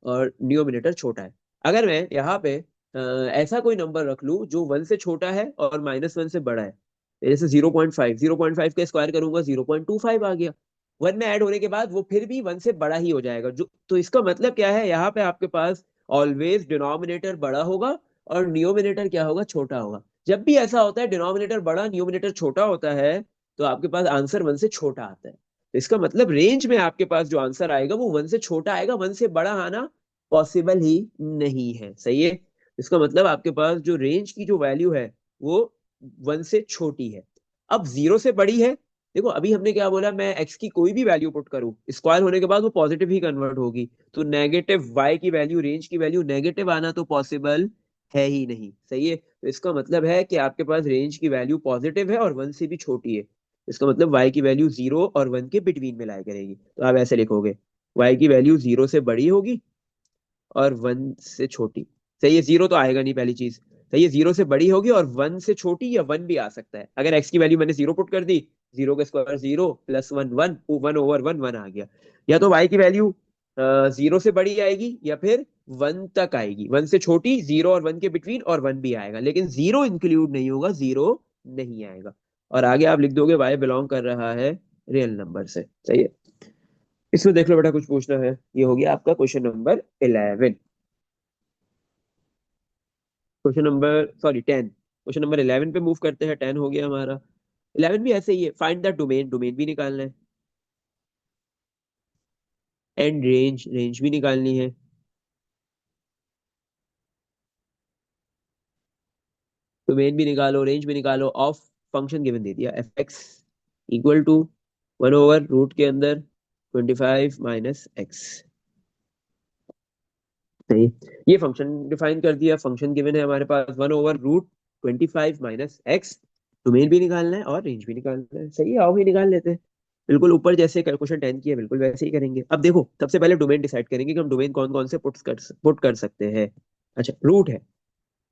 और न्यूमिनेटर छोटा है। अगर मैं यहाँ पे ऐसा कोई नंबर रख लूं जो वन से छोटा है और -1 से बड़ा है, जैसे 0.5, 0.5 का स्क्वायर करूंगा 0.25 आ गया, वन में ऐड होने के बाद वो फिर भी वन से बड़ा ही हो जाएगा। जो तो इसका मतलब क्या है, यहाँ पे आपके पास ऑलवेज डिनोमिनेटर बड़ा होगा और न्यूमिनेटर क्या होगा, छोटा होगा। जब भी ऐसा होता है डिनोमिनेटर बड़ा न्यूमिनेटर छोटा होता है, तो आपके पास आंसर वन से छोटा आता है। तो इसका मतलब रेंज में आपके पास जो आंसर आएगा वो वन से छोटा आएगा, वन से बड़ा आना पॉसिबल ही नहीं है। सही है। इसका मतलब आपके पास जो रेंज की जो वैल्यू है वो वन से छोटी है। अब जीरो से बड़ी है, देखो अभी हमने क्या बोला, मैं एक्स की कोई भी वैल्यू पुट करूं, स्क्वायर होने के बाद वो पॉजिटिव ही कन्वर्ट होगी, तो नेगेटिव वाई की वैल्यू, रेंज की वैल्यू नेगेटिव आना तो पॉसिबल है ही नहीं। सही है, तो इसका मतलब है कि आपके पास रेंज की वैल्यू पॉजिटिव है और वन से भी छोटी है। इसका मतलब y की वैल्यू जीरो और वन के बिटवीन में लाया करेगी, तो आप ऐसे लिखोगे, y की वैल्यू जीरो से बड़ी होगी और वन से छोटी। सही है, जीरो तो आएगा नहीं पहली चीज। सही है, जीरो से बड़ी होगी और वन से छोटी, या वन भी आ सकता है। अगर x की वैल्यू मैंने जीरो पुट कर दी, जीरो का स्क्वायर जीरो, +1 1, 1/1 1 आ गया। या तो y की वैल्यू जीरो से बड़ी आएगी या फिर वन तक आएगी, वन से छोटी, जीरो और वन के बिटवीन, और वन भी आएगा, लेकिन जीरो इंक्लूड नहीं होगा, जीरो नहीं आएगा। और आगे आप लिख दोगे y बिलोंग कर रहा है रियल नंबर से। सही है। इसमें देख लो बेटा, कुछ पूछना है? ये हो गया आपका question number 11। Question number sorry 10, question number 11 पे मूव करते हैं, 10 हो गया हमारा। 11 भी ऐसे ही है, फाइंड द डोमेन, डोमेन भी निकालना है, एंड रेंज, रेंज भी निकालनी है। डोमेन भी निकालो, रेंज भी निकालो, ऑफ फंक्शन गिवन दे दिया f(x) इक्वल टू 1/रूट के अंदर 25 - x। सही। ये फंक्शन डिफाइन कर दिया, फंक्शन गिवन है हमारे पास 1/√25 - x। डोमेन भी निकालना है और रेंज भी निकालना है। सही है, आओ ही निकाल लेते हैं। बिल्कुल ऊपर जैसे क्वेश्चन 10 की है बिल्कुल वैसे ही करेंगे। अब देखो सबसे पहले डोमेन डिसाइड करेंगे कि हम डोमेन कौन कौन से पुट कर सकते हैं। अच्छा, रूट है।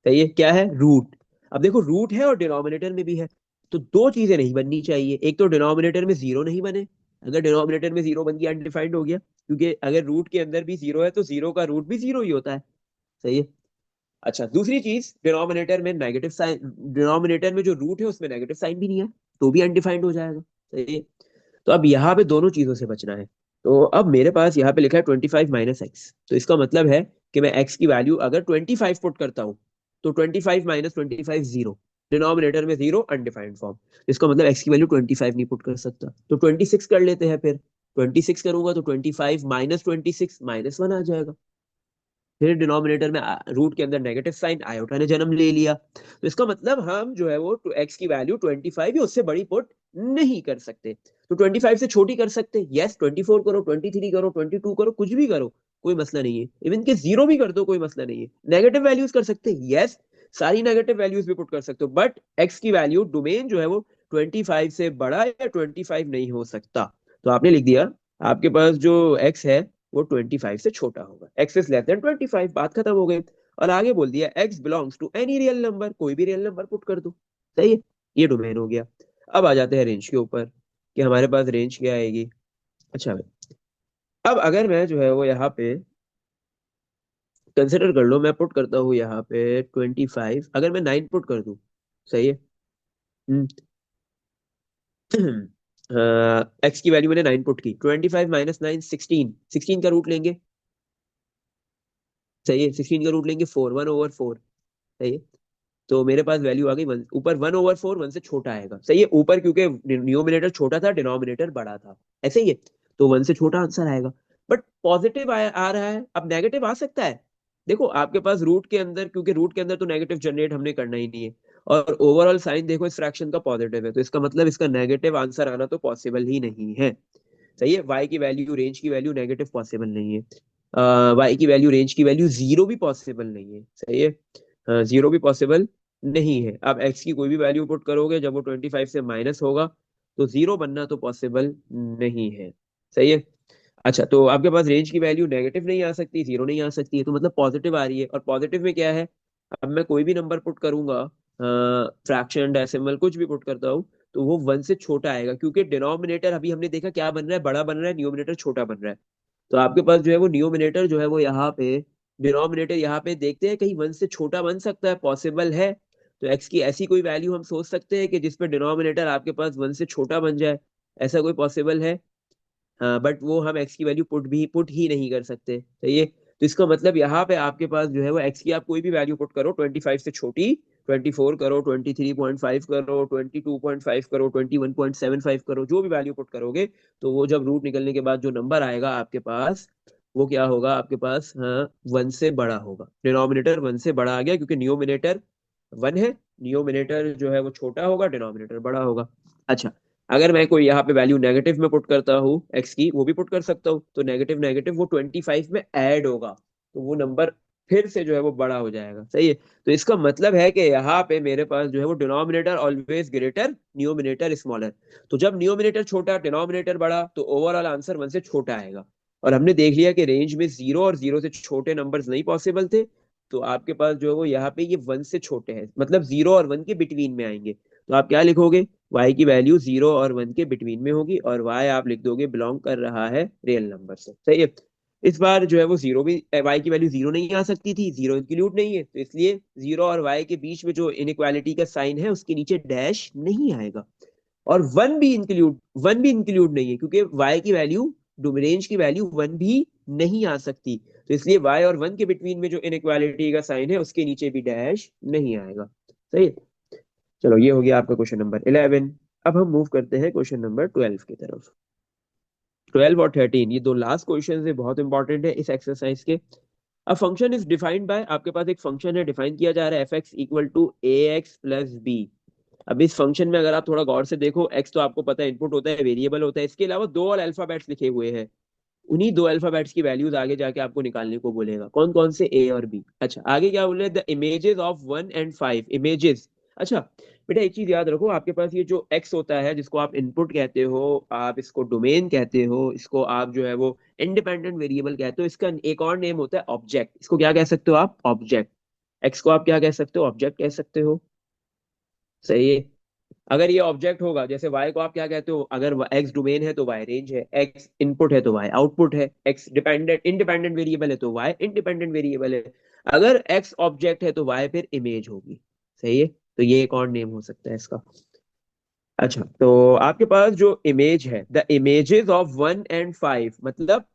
सही है, क्या है? रूट। अब देखो रूट है और डिनोमिनेटर में भी है, तो दो चीजें नहीं बननी चाहिए। एक तो डिनोमिनेटर में जीरो नहीं बने। अगर डिनोमिनेटर में जीरो बन गया अनडिफाइंड हो गया, क्योंकि अगर रूट के अंदर भी जीरो है तो जीरो का रूट भी जीरो ही होता है। सही है। अच्छा, दूसरी चीज, डिनोमिनेटर में नेगेटिव साइन, डिनोमिनेटर में जो रूट है उसमें नेगेटिव साइन भी नहीं है, तो भी अनडिफाइंड हो जाएगा। सही है। तो अब यहाँ पे दोनों चीजों से बचना है। तो अब मेरे पास यहाँ पे लिखा है 25 - x, तो इसका मतलब है कि मैं x की वैल्यू अगर 25 पुट करता हूँ तो 25 - 25 जीरो, डिनोमिनेटर में जीरो, अनडिफाइंड फॉर्म। इसका मतलब x की वैल्यू 25 नहीं पुट कर सकता, तो 26 कर लेते हैं फिर। 26 करूंगा तो 25 - 26 -1 आ जाएगा। फिर डिनोमिनेटर में रूट के अंदर नेगेटिव साइन आयोटा ने जन्म ले लिया, तो इसका मतलब हम जो है वो एक्स की वैल्यू 25 या उससे बड़ी पुट नहीं कर सकते। तो 25 से छोटी कर सकते, यस, 24 करो, 23 करो, 22 करो, कुछ भी करो, कोई मसला नहीं है। इवन के जीरो भी कर दो, कोई मसला नहीं है। नेगेटिव वैल्यूज कर सकते, यस, सारी नेगेटिव वैल्यूज भी पुट कर सकते हो, बट एक्स की वैल्यू डोमेन जो है वो 25 से बड़ा या 25 नहीं हो सकता। तो आपने लिख दिया आपके पास जो एक्स है वो 25 से छोटा होगा, एक्स इज लेस देन 25, बात खत्म हो गई। और आगे बोल दिया X belongs to any real number, कोई भी रियल नंबर पुट कर दो। सही है, ये डोमेन हो गया। अब आ जाते हैं रेंज के ऊपर कि हमारे पास रेंज क्या आएगी। अच्छा भाई, अब अगर मैं जो है वो यहाँ पे कंसिडर कर लो, मैं पुट करता हूँ यहाँ पे 25, अगर मैं 9 पुट कर दूं। सही है। एक्स की वैल्यू मैंने 9 पुट की, 25 - 9 16, 16 का रूट लेंगे। सही है, 16 का रूट लेंगे 4, 1/4। सही है। तो मेरे पास वैल्यू आ गई 1, ऊपर 1/4, 1 से छोटा आएगा। सही है, ऊपर क्योंकि न्यूमिनेटर छोटा था, डिनोमिनेटर बड़ा था, ऐसे ही है, तो 1 से छोटा आंसर आएगा। बट पॉजिटिव आ रहा है, अब नेगेटिव आ सकता है। देखो आपके पास रूट के अंदर, क्योंकि रूट के अंदर तो नेगेटिव जनरेट हमने करना ही नहीं है, और ओवरऑल साइन देखो इस फ्रैक्शन का पॉजिटिव है, तो इसका मतलब इसका नेगेटिव आंसर आना तो पॉसिबल ही नहीं है। सही है, वाई की वैल्यू, रेंज की वैल्यू नेगेटिव पॉसिबल नहीं है। वाई की वैल्यू, रेंज की वैल्यू जीरो भी पॉसिबल नहीं है। सही है, जीरो भी पॉसिबल नहीं है। अब एक्स की कोई भी वैल्यू पुट करोगे जब वो 25 से माइनस होगा, तो जीरो बनना तो पॉसिबल नहीं है। सही है। अच्छा, तो आपके पास रेंज की वैल्यू नेगेटिव नहीं आ सकती, जीरो नहीं आ सकती है, तो मतलब पॉजिटिव आ रही है। और पॉजिटिव में क्या है, अब मैं कोई भी नंबर पुट करूंगा, फ्रैक्शन, डेसिमल, कुछ भी पुट करता हूँ, तो वो 1 से छोटा आएगा, क्योंकि डिनोमिनेटर अभी हमने देखा क्या बन रहा है, बड़ा बन रहा है, न्यूमिनेटर छोटा बन रहा है। तो आपके पास जो है वो न्यूमिनेटर जो है वो यहाँ पे, डिनोमिनेटर यहाँ पे देखते हैं कहीं 1 से छोटा बन सकता है, पॉसिबल है। तो एक्स की ऐसी कोई वैल्यू हम सोच सकते हैं कि जिसपे डिनोमिनेटर आपके पास 1 से छोटा बन जाए, ऐसा कोई पॉसिबल है? हाँ, बट वो हम एक्स की वैल्यू पुट ही नहीं कर सकते। सही है, तो इसका मतलब यहाँ पे आपके पास जो है वो एक्स की आप कोई भी वैल्यू पुट करो 25 से छोटी, 24 करो, 23.5 करो, 22.5 करो, 21.75 करो, जो भी वैल्यू पुट करोगे, तो वो जब रूट निकलने के बाद जो नंबर आएगा आपके पास, वो क्या होगा आपके पास, हाँ, 1 से बड़ा होगा। डिनोमिनेटर 1 से बड़ा आ गया, क्योंकि न्यूमिनेटर 1 है, न्यूमिनेटर जो है वो छोटा होगा, डिनोमिनेटर बड़ा होगा। अच्छा, अगर मैं कोई यहाँ पे वैल्यू नेगेटिव में पुट करता हूँ एक्स की, वो भी पुट कर सकता हूँ, तो नेगेटिव नेगेटिव वो 25 में ऐड होगा, तो वो नंबर फिर से जो है वो बड़ा हो जाएगा। सही है, तो इसका मतलब है कि यहाँ पे मेरे पास जो है वो denominator always greater, numerator smaller. तो जब न्यूमिनेटर छोटा, डिनोमिनेटर बड़ा, तो ओवरऑल आंसर 1 से छोटा आएगा। और हमने देख लिया कि रेंज में जीरो और जीरो से छोटे नंबर्स नहीं पॉसिबल थे, तो आपके पास जो है वो यहाँ पे ये 1 से छोटे हैं, मतलब जीरो और 1 के बिटवीन में आएंगे। तो आप क्या लिखोगे, y की वैल्यू 0 और 1 के बिटवीन में होगी, और y आप लिख दोगे बिलोंग कर रहा है रियल नंबर से। सही है। इस बार जो है वो जीरो भी, y की वैल्यू जीरो नहीं आ सकती थी, जीरो इंक्लूड नहीं है, तो इसलिए जीरो और y के बीच में जो इनइक्वालिटी का साइन है उसके नीचे डैश नहीं आएगा। और वन भी इंक्लूड नहीं है, क्योंकि y की वैल्यू, रेंज की वैल्यू 1 भी नहीं आ सकती, तो इसलिए y और 1 के बिटवीन में जो इनइक्वालिटी का साइन है उसके नीचे भी डैश नहीं आएगा। सही है। चलो, ये हो गया आपका क्वेश्चन नंबर 11। अब हम मूव करते हैं क्वेश्चन नंबर 12 की तरफ। 12 और 13 ये दो लास्ट क्वेश्चन है, बहुत इंपॉर्टेंट है इस एक्सरसाइज के। अब फंक्शन इज डिफाइंड बाय, आपके पास एक फंक्शन है, डिफाइन किया जा रहा है, F x equal to A X plus B. अब इस फंक्शन में अगर आप थोड़ा गौर से देखो, एक्स तो आपको पता है इनपुट होता है, वेरिएबल होता है, इसके अलावा दो और अल्फाबेट्स लिखे हुए हैं। उन्हीं दो अल्फाबेट्स की वैल्यूज आगे जाके आपको निकालने को बोलेगा, कौन कौन से, ए और बी। अच्छा, आगे क्या बोल रहे हैं, the images of 1 and 5 images. अच्छा, बेटा एक चीज याद रखो, आपके पास ये जो एक्स होता है जिसको आप इनपुट कहते हो, आप इसको डोमेन कहते हो, इसको आप जो है वो इंडिपेंडेंट वेरिएबल कहते हो, इसका एक और नेम होता है ऑब्जेक्ट। इसको क्या कह सकते हो आप? ऑब्जेक्ट। एक्स को आप क्या कह सकते हो? ऑब्जेक्ट कह सकते हो। सही है। अगर ये ऑब्जेक्ट होगा, जैसे वाई को आप क्या कहते हो? अगर एक्स डोमेन है तो वाई रेंज है, एक्स इनपुट है तो वाई आउटपुट है, एक्स डिपेंडेंट इंडिपेंडेंट वेरिएबल है तो वाई इंडिपेंडेंट वेरिएबल है। अगर एक्स ऑब्जेक्ट है तो वाई फिर इमेज होगी। सही है। तो ये एक और नेम हो सकता है इसका। अच्छा, तो आपके पास जो इमेज है, द इमेजेस ऑफ 1 and 5, मतलब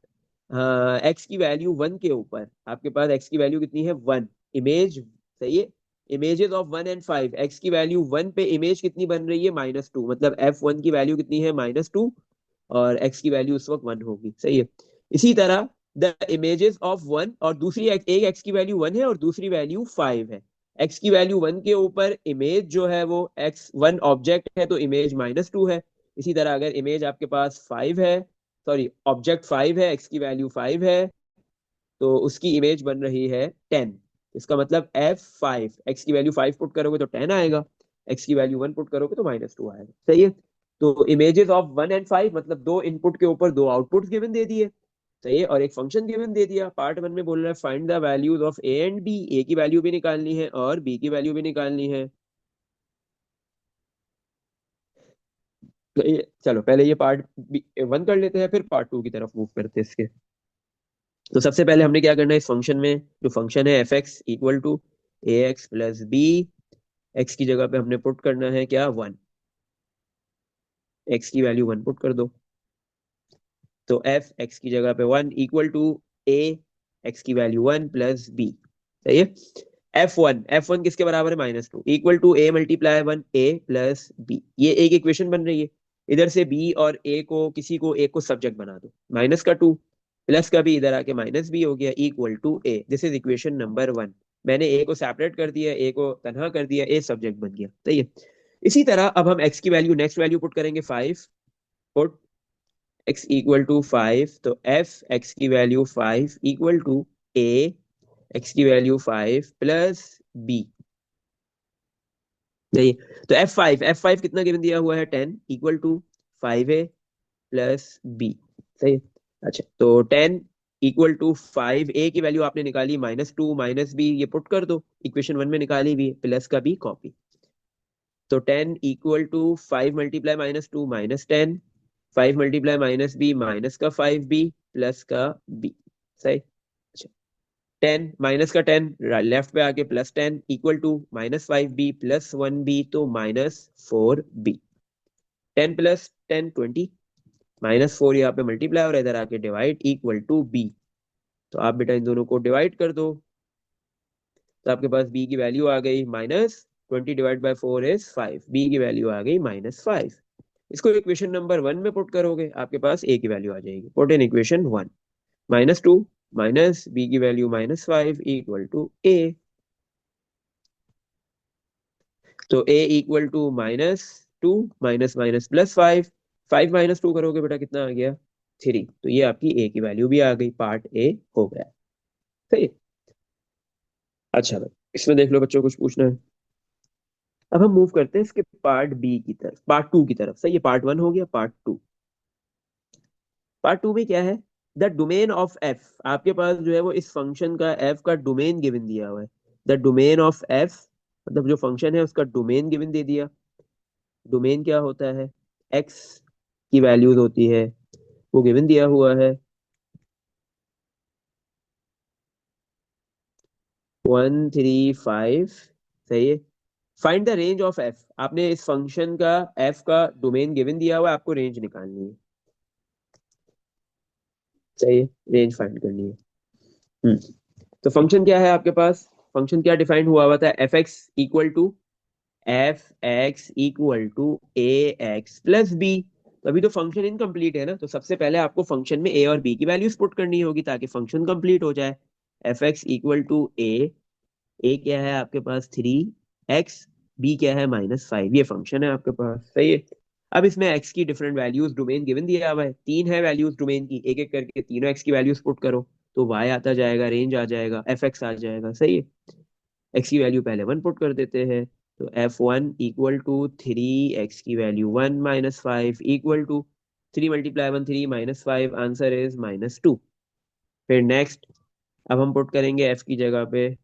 एक्स की वैल्यू 1 के ऊपर, आपके पास एक्स की वैल्यू कितनी है? 1। इमेज। सही है। इमेजेस ऑफ 1 and 5, एक्स की वैल्यू 1 पे इमेज कितनी बन रही है? -2, मतलब F1 की वैल्यू कितनी है? -2। और एक्स की वैल्यू उस वक्त 1 होगी। सही है। इसी तरह द इमेजेस ऑफ 1, और दूसरी एक एक्स की वैल्यू 1 है और दूसरी वैल्यू 5 है। एक्स की वैल्यू 1 के ऊपर इमेज जो है वो x1 ऑब्जेक्ट है तो इमेज -2 है। इसी तरह अगर इमेज आपके पास 5 है, सॉरी ऑब्जेक्ट 5 है, एक्स की वैल्यू 5 है, तो उसकी इमेज बन रही है 10। इसका मतलब F5, एक्स की वैल्यू 5 पुट करोगे तो 10 आएगा, एक्स की वैल्यू 1 पुट करोगे तो -2 आएगा। सही है। तो इमेजेस ऑफ 1 and 5, मतलब दो इनपुट के ऊपर दो आउटपुट गिवन दे दिए। सही है। और एक फंक्शन गिवन दे दिया। पार्ट 1 में बोल रहा है find the values of a and b, a की वैल्यू भी निकालनी है और बी की वैल्यू भी निकालनी है। तो चलो पहले ये पार्ट 1 कर लेते हैं, फिर पार्ट 2 की तरफ मूव करते हैं इसके। तो सबसे पहले हमने क्या करना है इस फंक्शन में? जो फंक्शन है F x equal to A X plus B, x की जगह पे हमने पुट करना है क्या? 1। एक्स की वैल्यू 1 पुट कर दो। तो एफ एक्स की जगह पे 1 इक्वल टू ए, एक्स की वैल्यू 1 प्लस बी। सही है। एफ वन किसके बराबर है? -2 equal to A multiply 1, A plus B. ये एक इक्वेशन बन रही है। इधर से बी और ए को, किसी को एक को सब्जेक्ट बना दो। -2 प्लस का भी इधर आके -b हो गया equal to A. This is equation number 1। मैंने ए को सेपरेट कर दिया, ए को तनहा कर दिया, ए सब्जेक्ट बन गया। सही है। इसी तरह अब हम एक्स की वैल्यू, नेक्स्ट वैल्यू पुट करेंगे 5। पुट x इक्वल टू 5, तो एफ एक्स की value 5 equal to A, X की वैल्यू 5 प्लस बी। नहीं, तो एफ फाइव कितना गिवन दिया हुआ है? 10 equal to 5a plus B. सही है। अच्छा, तो 10 इक्वल टू 5a की वैल्यू आपने निकाली -2 -b, ये पुट कर दो, इक्वेशन 1 में निकाली भी, प्लस का b कॉपी। तो 10 equal to 5 multiply -2 -10, 5 multiply -b minus का 5b प्लस का b। सही। अच्छा, 10 माइनस का 10 लेफ्ट पे आके +10 equal to -5b plus 1b, तो -4b। 10 प्लस 10 20, -4 यहाँ पे मल्टीप्लाई और इधर आके डिवाइड इक्वल टू b। तो आप बेटा इन दोनों को डिवाइड कर दो, तो आपके पास b की वैल्यू आ गई -20 डिवाइड बाय 4 इज 5, b की वैल्यू आ गई -5। इसको इक्वेशन नंबर 1 में पुट करोगे, आपके पास a की वैल्यू आ जाएगी। Put in equation 1, -2 minus b की वैल्यू -5 इक्वल टू a। तो a equal to -2 minus minus +5, 5 -2 करोगे बेटा कितना आ गया? 3। तो ये आपकी a की वैल्यू भी आ गई, पार्ट a हो गया। सही है। अच्छा भाई, इसमें देख लो बच्चों, कुछ पूछना है? अब हम मूव करते हैं इसके पार्ट बी की तरफ, पार्ट 2 की तरफ। सही है। पार्ट 1 हो गया, पार्ट 2। पार्ट 2 में क्या है? द डोमेन ऑफ एफ, आपके पास जो है वो इस फंक्शन का एफ का डोमेन गिवन दिया हुआ है। द डोमेन ऑफ एफ, मतलब जो फंक्शन है उसका डोमेन गिवन दे दिया। डोमेन क्या होता है? एक्स की वैल्यूज होती है, वो गिवन दिया हुआ है 1 3 5। सही है। Find the range of F, आपने इस फंक्शन का एफ का डोमेन गिवन दिया हुआ है, आपको रेंज निकालनी है। सही है। रेंज फाइंड करनी है। हम्म। तो फंक्शन क्या है आपके पास? फंक्शन क्या डिफाइंड हुआ हुआ था? F x equal to A X plus B. तो अभी तो फंक्शन इनकम्प्लीट है ना, तो सबसे पहले आपको फंक्शन में ए और बी की वैल्यूज पुट करनी होगी ताकि फंक्शन कंप्लीट हो जाए। एफ एक्स इक्वल टू ए क्या है आपके पास? 3x, बी क्या है? -5। ये फंक्शन है आपके पास। सही है। अब इसमें x की डिफरेंट वैल्यूज डोमेन गिवन दिया हुआ है, 3 है वैल्यूज डोमेन की, एक एक करके तीनों x की वैल्यूज पुट करो, तो y आता जाएगा, रेंज आ जाएगा, एफ एक्स आ जाएगा। सही है। x की वैल्यू पहले 1 पुट कर देते हैं, तो f1 इक्वल टू 3x की value 1 minus 5 equal to 3 multiply 1 3 minus 5, answer is -2। फिर नेक्स्ट, अब हम पुट करेंगे f की जगह पे,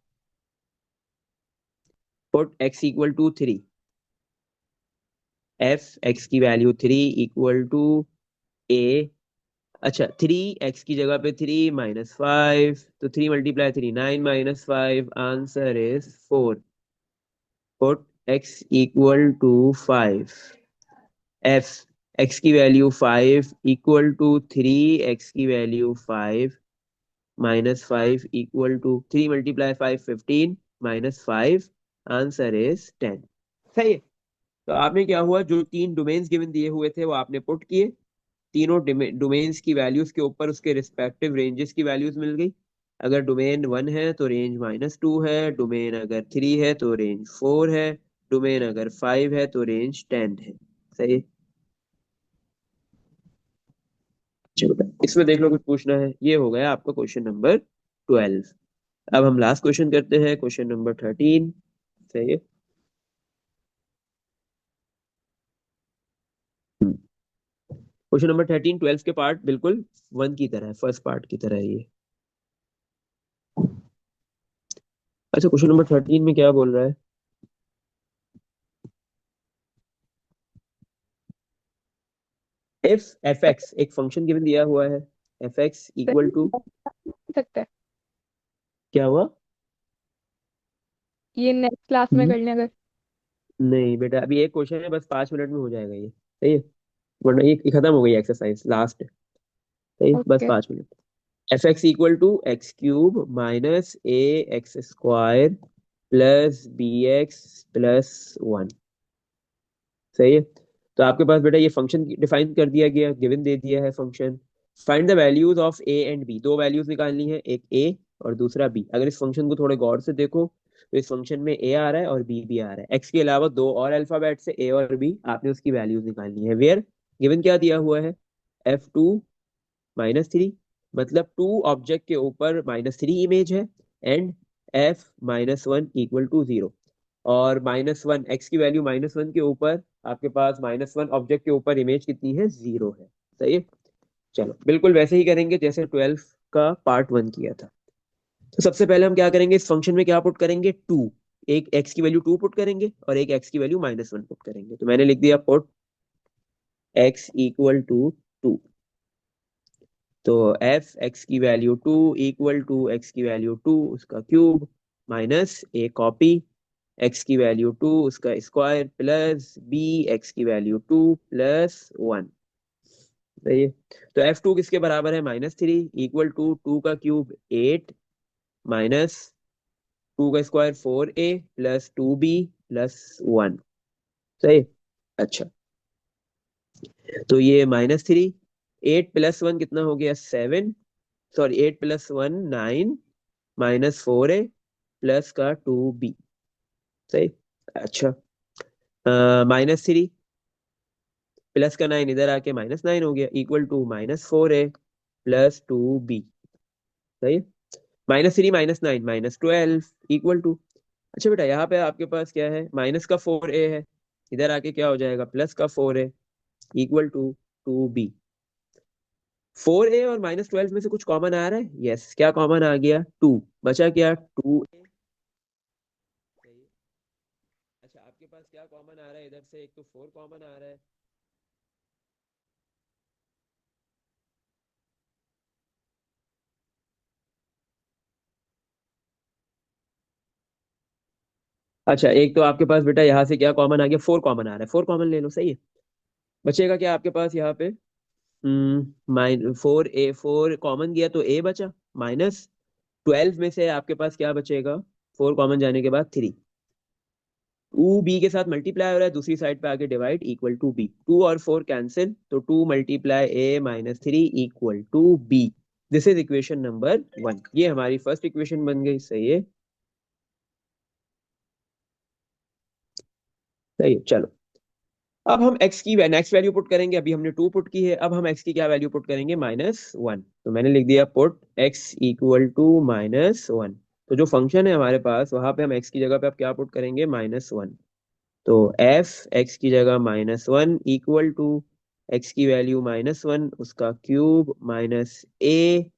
put x equal to 3, f x की वैल्यू 3 इक्वल टू a। अच्छा, 3x की जगह पे 3 माइनस 5, तो 3 multiply 3 9 minus 5, answer is 4। Put x equal to 5, f x की वैल्यू 5 इक्वल टू 3x की value 5 minus 5 equal to 3 multiply 5 15 minus 5, answer is 10। सही है। तो आपने क्या हुआ, जो तीन डोमेन्स गिवन दिए हुए थे वो आपने पुट किए, तीनों डोमेन्स की वैल्यूज के ऊपर उसके रिस्पेक्टिव रेंजेस की वैल्यूज मिल गई। अगर डोमेन 1 है तो रेंज -2 है, डोमेन अगर 3 है तो रेंज 4 है, डोमेन अगर 5 है तो रेंज 10 है। सही है। चलो इसमें देख लो कुछ पूछना है, ये हो गया आपका क्वेश्चन नंबर 12। अब हम लास्ट क्वेश्चन करते हैं, क्वेश्चन नंबर 13। सही है। क्वेश्चन नंबर 13 12 के पार्ट बिल्कुल वन की तरह है, फर्स्ट पार्ट की तरह है ये। अच्छा, क्वेश्चन नंबर 13 में क्या बोल रहा है, इफ एफ एक्स, एक फंक्शन गिवन दिया हुआ है, एफ एक्स इक्वल टू,
सकता है।
क्या हुआ?
ये नेक्स्ट क्लास में
हम्म,
कर लें अगर।
नहीं बेटा, अभी एक क्वेश्चन है, बस 5 मिनट में हो जाएगा ये। सही है, वरना ये खत्म हो गई एक्सरसाइज, लास्ट है। सही है, बस
okay.
5 minute. F x equal to X cube minus A X square plus B X plus 1। सही है। तो आपके पास बेटा ये फंक्शन डिफाइन कर दिया गया, गिवन दे दिया है function. Find the values of a and b, दो वैल्यूज निकालनी है, एक ए और दूसरा बी। अगर इस फंक्शन को थोड़े गौर से देखो तो इस फंक्शन में ए आ रहा है और बी भी आ रहा है, एक्स के अलावा दो और अल्फाबेट से ए और बी, आपने उसकी वैल्यूज निकालनी है। वेयर गिवन क्या दिया हुआ है, f2 - 3, मतलब टू ऑब्जेक्ट के ऊपर -3 इमेज है, एंड f-1 इक्वल टू 0। और -1 एक्स की वैल्यू -1 के ऊपर आपके पास -1 ऑब्जेक्ट के ऊपर इमेज कितनी है, 0 है। सही है। चलो बिल्कुल वैसे ही करेंगे जैसे 12 का पार्ट 1 किया था। तो सबसे पहले हम क्या करेंगे, इस फंक्शन में क्या पुट करेंगे, 2। एक एक्स की वैल्यू 2 पुट करेंगे और एक एक्स की वैल्यू -1 पुट करेंगे। तो मैंने लिख दिया पुट एक्स इक्वल टू 2। तो एफ एक्स की वैल्यू 2 इक्वल टू एक्स की वैल्यू 2 उसका cube minus a copy x की वैल्यू 2 उसका स्क्वायर प्लस बी एक्स की वैल्यू 2 प्लस 1। सही है। तो f2 किसके बराबर है, -3 इक्वल टू 2 का क्यूब 8 माइनस 2 का square 4a plus 2b plus 1। सही। अच्छा, तो ये -3, 8 प्लस 1 कितना हो गया, 7, sorry 8 plus 1 9 minus 4a plus का 2b। सही। अच्छा, -3 प्लस का 9 इधर आके -9 हो गया equal to -4a plus 2b। सही। -3 -9 -12 इक्वल टू, अच्छा बेटा यहाँ पे आपके पास क्या है, माइनस का 4a है, इधर आके क्या हो जाएगा, प्लस का 4a equal to 2b। 4a और -12 में से कुछ कॉमन आ रहा है, यस, क्या कॉमन आ गया, 2, बचा क्या, 2a। अच्छा, आपके पास क्या कॉमन आ रहा है, इधर से एक तो 4 कॉमन आ रहा है। अच्छा, एक तो आपके पास बेटा यहाँ से क्या कॉमन आ गया, 4 कॉमन आ रहा है, 4 कॉमन ले लो। सही है। बचेगा क्या आपके पास यहाँ पे, 4 कॉमन गया तो ए बचा, -12 में से आपके पास क्या बचेगा, 4 कॉमन जाने के बाद 3। 2b के साथ मल्टीप्लाई हो रहा है, दूसरी साइड पे आके डिवाइड इक्वल टू b, 2 और 4 कैंसिल, तो 2 multiply a -3 equal to b। This is equation number 1, ये हमारी फर्स्ट इक्वेशन बन गई। सही है। सही है। चलो अब हम x की नेक्स्ट वैल्यू पुट करेंगे, अभी हमने 2 पुट की है, अब हम x की क्या वैल्यू पुट करेंगे, -1। तो मैंने लिख दिया पुट x इक्वल टू -1। तो जो फंक्शन है हमारे पास वहां पे हम x की जगह पे अब क्या पुट करेंगे, -1। तो एफ एक्स की जगह -1 इक्वल टू एक्स की वैल्यू -1 उसका क्यूब माइनस ए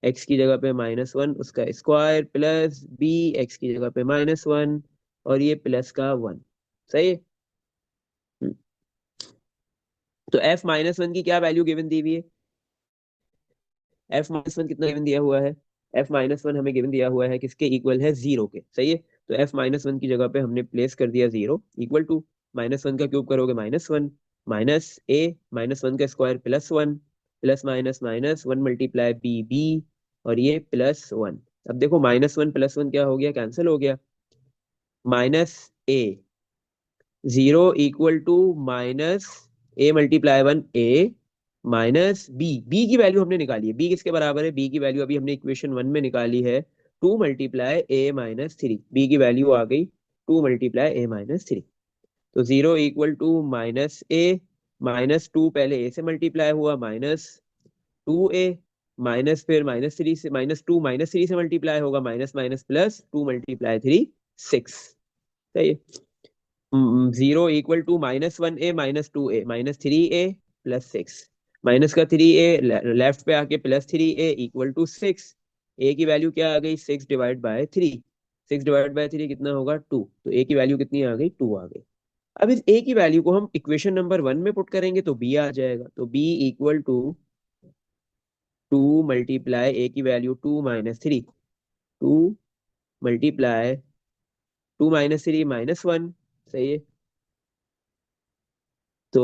एक्स की जगह पे -1 उसका स्क्वायर प्लस बी एक्स की जगह पे -1 और ये प्लस का 1। सही है। हम्म, तो एफ -1 की क्या वैल्यू गिवन दी हुई है? F-1 कितना गिवन दिया हुआ है? F-1 हमें गिवन दिया हुआ है किसके इक्वल है? 0 के। सही है। तो F-1 की जगह पे हमने प्लेस कर दिया 0 इक्वल टू -1 का क्यूब करोगे -1 माइनस ए -1 का square +1 plus minus minus 1 multiply b b और ये +1। अब देखो -1 +1 क्या हो गया? कैंसिल हो गया। -a 0 equal to -a × 1 a minus b की वैल्यू हमने निकाली है। बी किसके बराबर है? बी की वैल्यू अभी हमने इक्वेशन 1 में निकाली है। 2 × a - 3। बी की वैल्यू आ गई 2 × a - 3। तो 0 इक्वल टू -a -2 पहले a से मल्टीप्लाई हुआ -2a माइनस फिर -3 से -2 -3 से मल्टीप्लाई होगा माइनस माइनस प्लस 2 × 3 6। सही है। 0 equal to -1a -2a -3a +6 minus का 3a लेफ्ट पे आके +3a इक्वल टू 6। a की वैल्यू क्या आ गई? 6/3। 6/3 कितना होगा? 2। तो a की वैल्यू कितनी आ गई? 2 आ गई। अब इस a की वैल्यू को हम इक्वेशन नंबर 1 में पुट करेंगे तो b आ जाएगा। तो b इक्वल टू 2 × a की वैल्यू 2 - 3 2 मल्टीप्लाई 2 - 3 -1। सही है। तो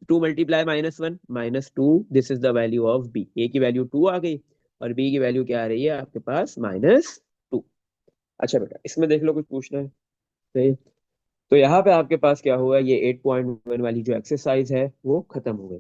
2 × -1 -2 this is the value of b. A की वैल्यू 2 आ गई और बी की वैल्यू क्या आ रही है आपके पास? -2। अच्छा बेटा इसमें देख लो कुछ पूछना है। सही है। तो यहाँ पे आपके पास क्या हुआ? ये 8.1 वाली जो एक्सरसाइज है वो खत्म हो गई।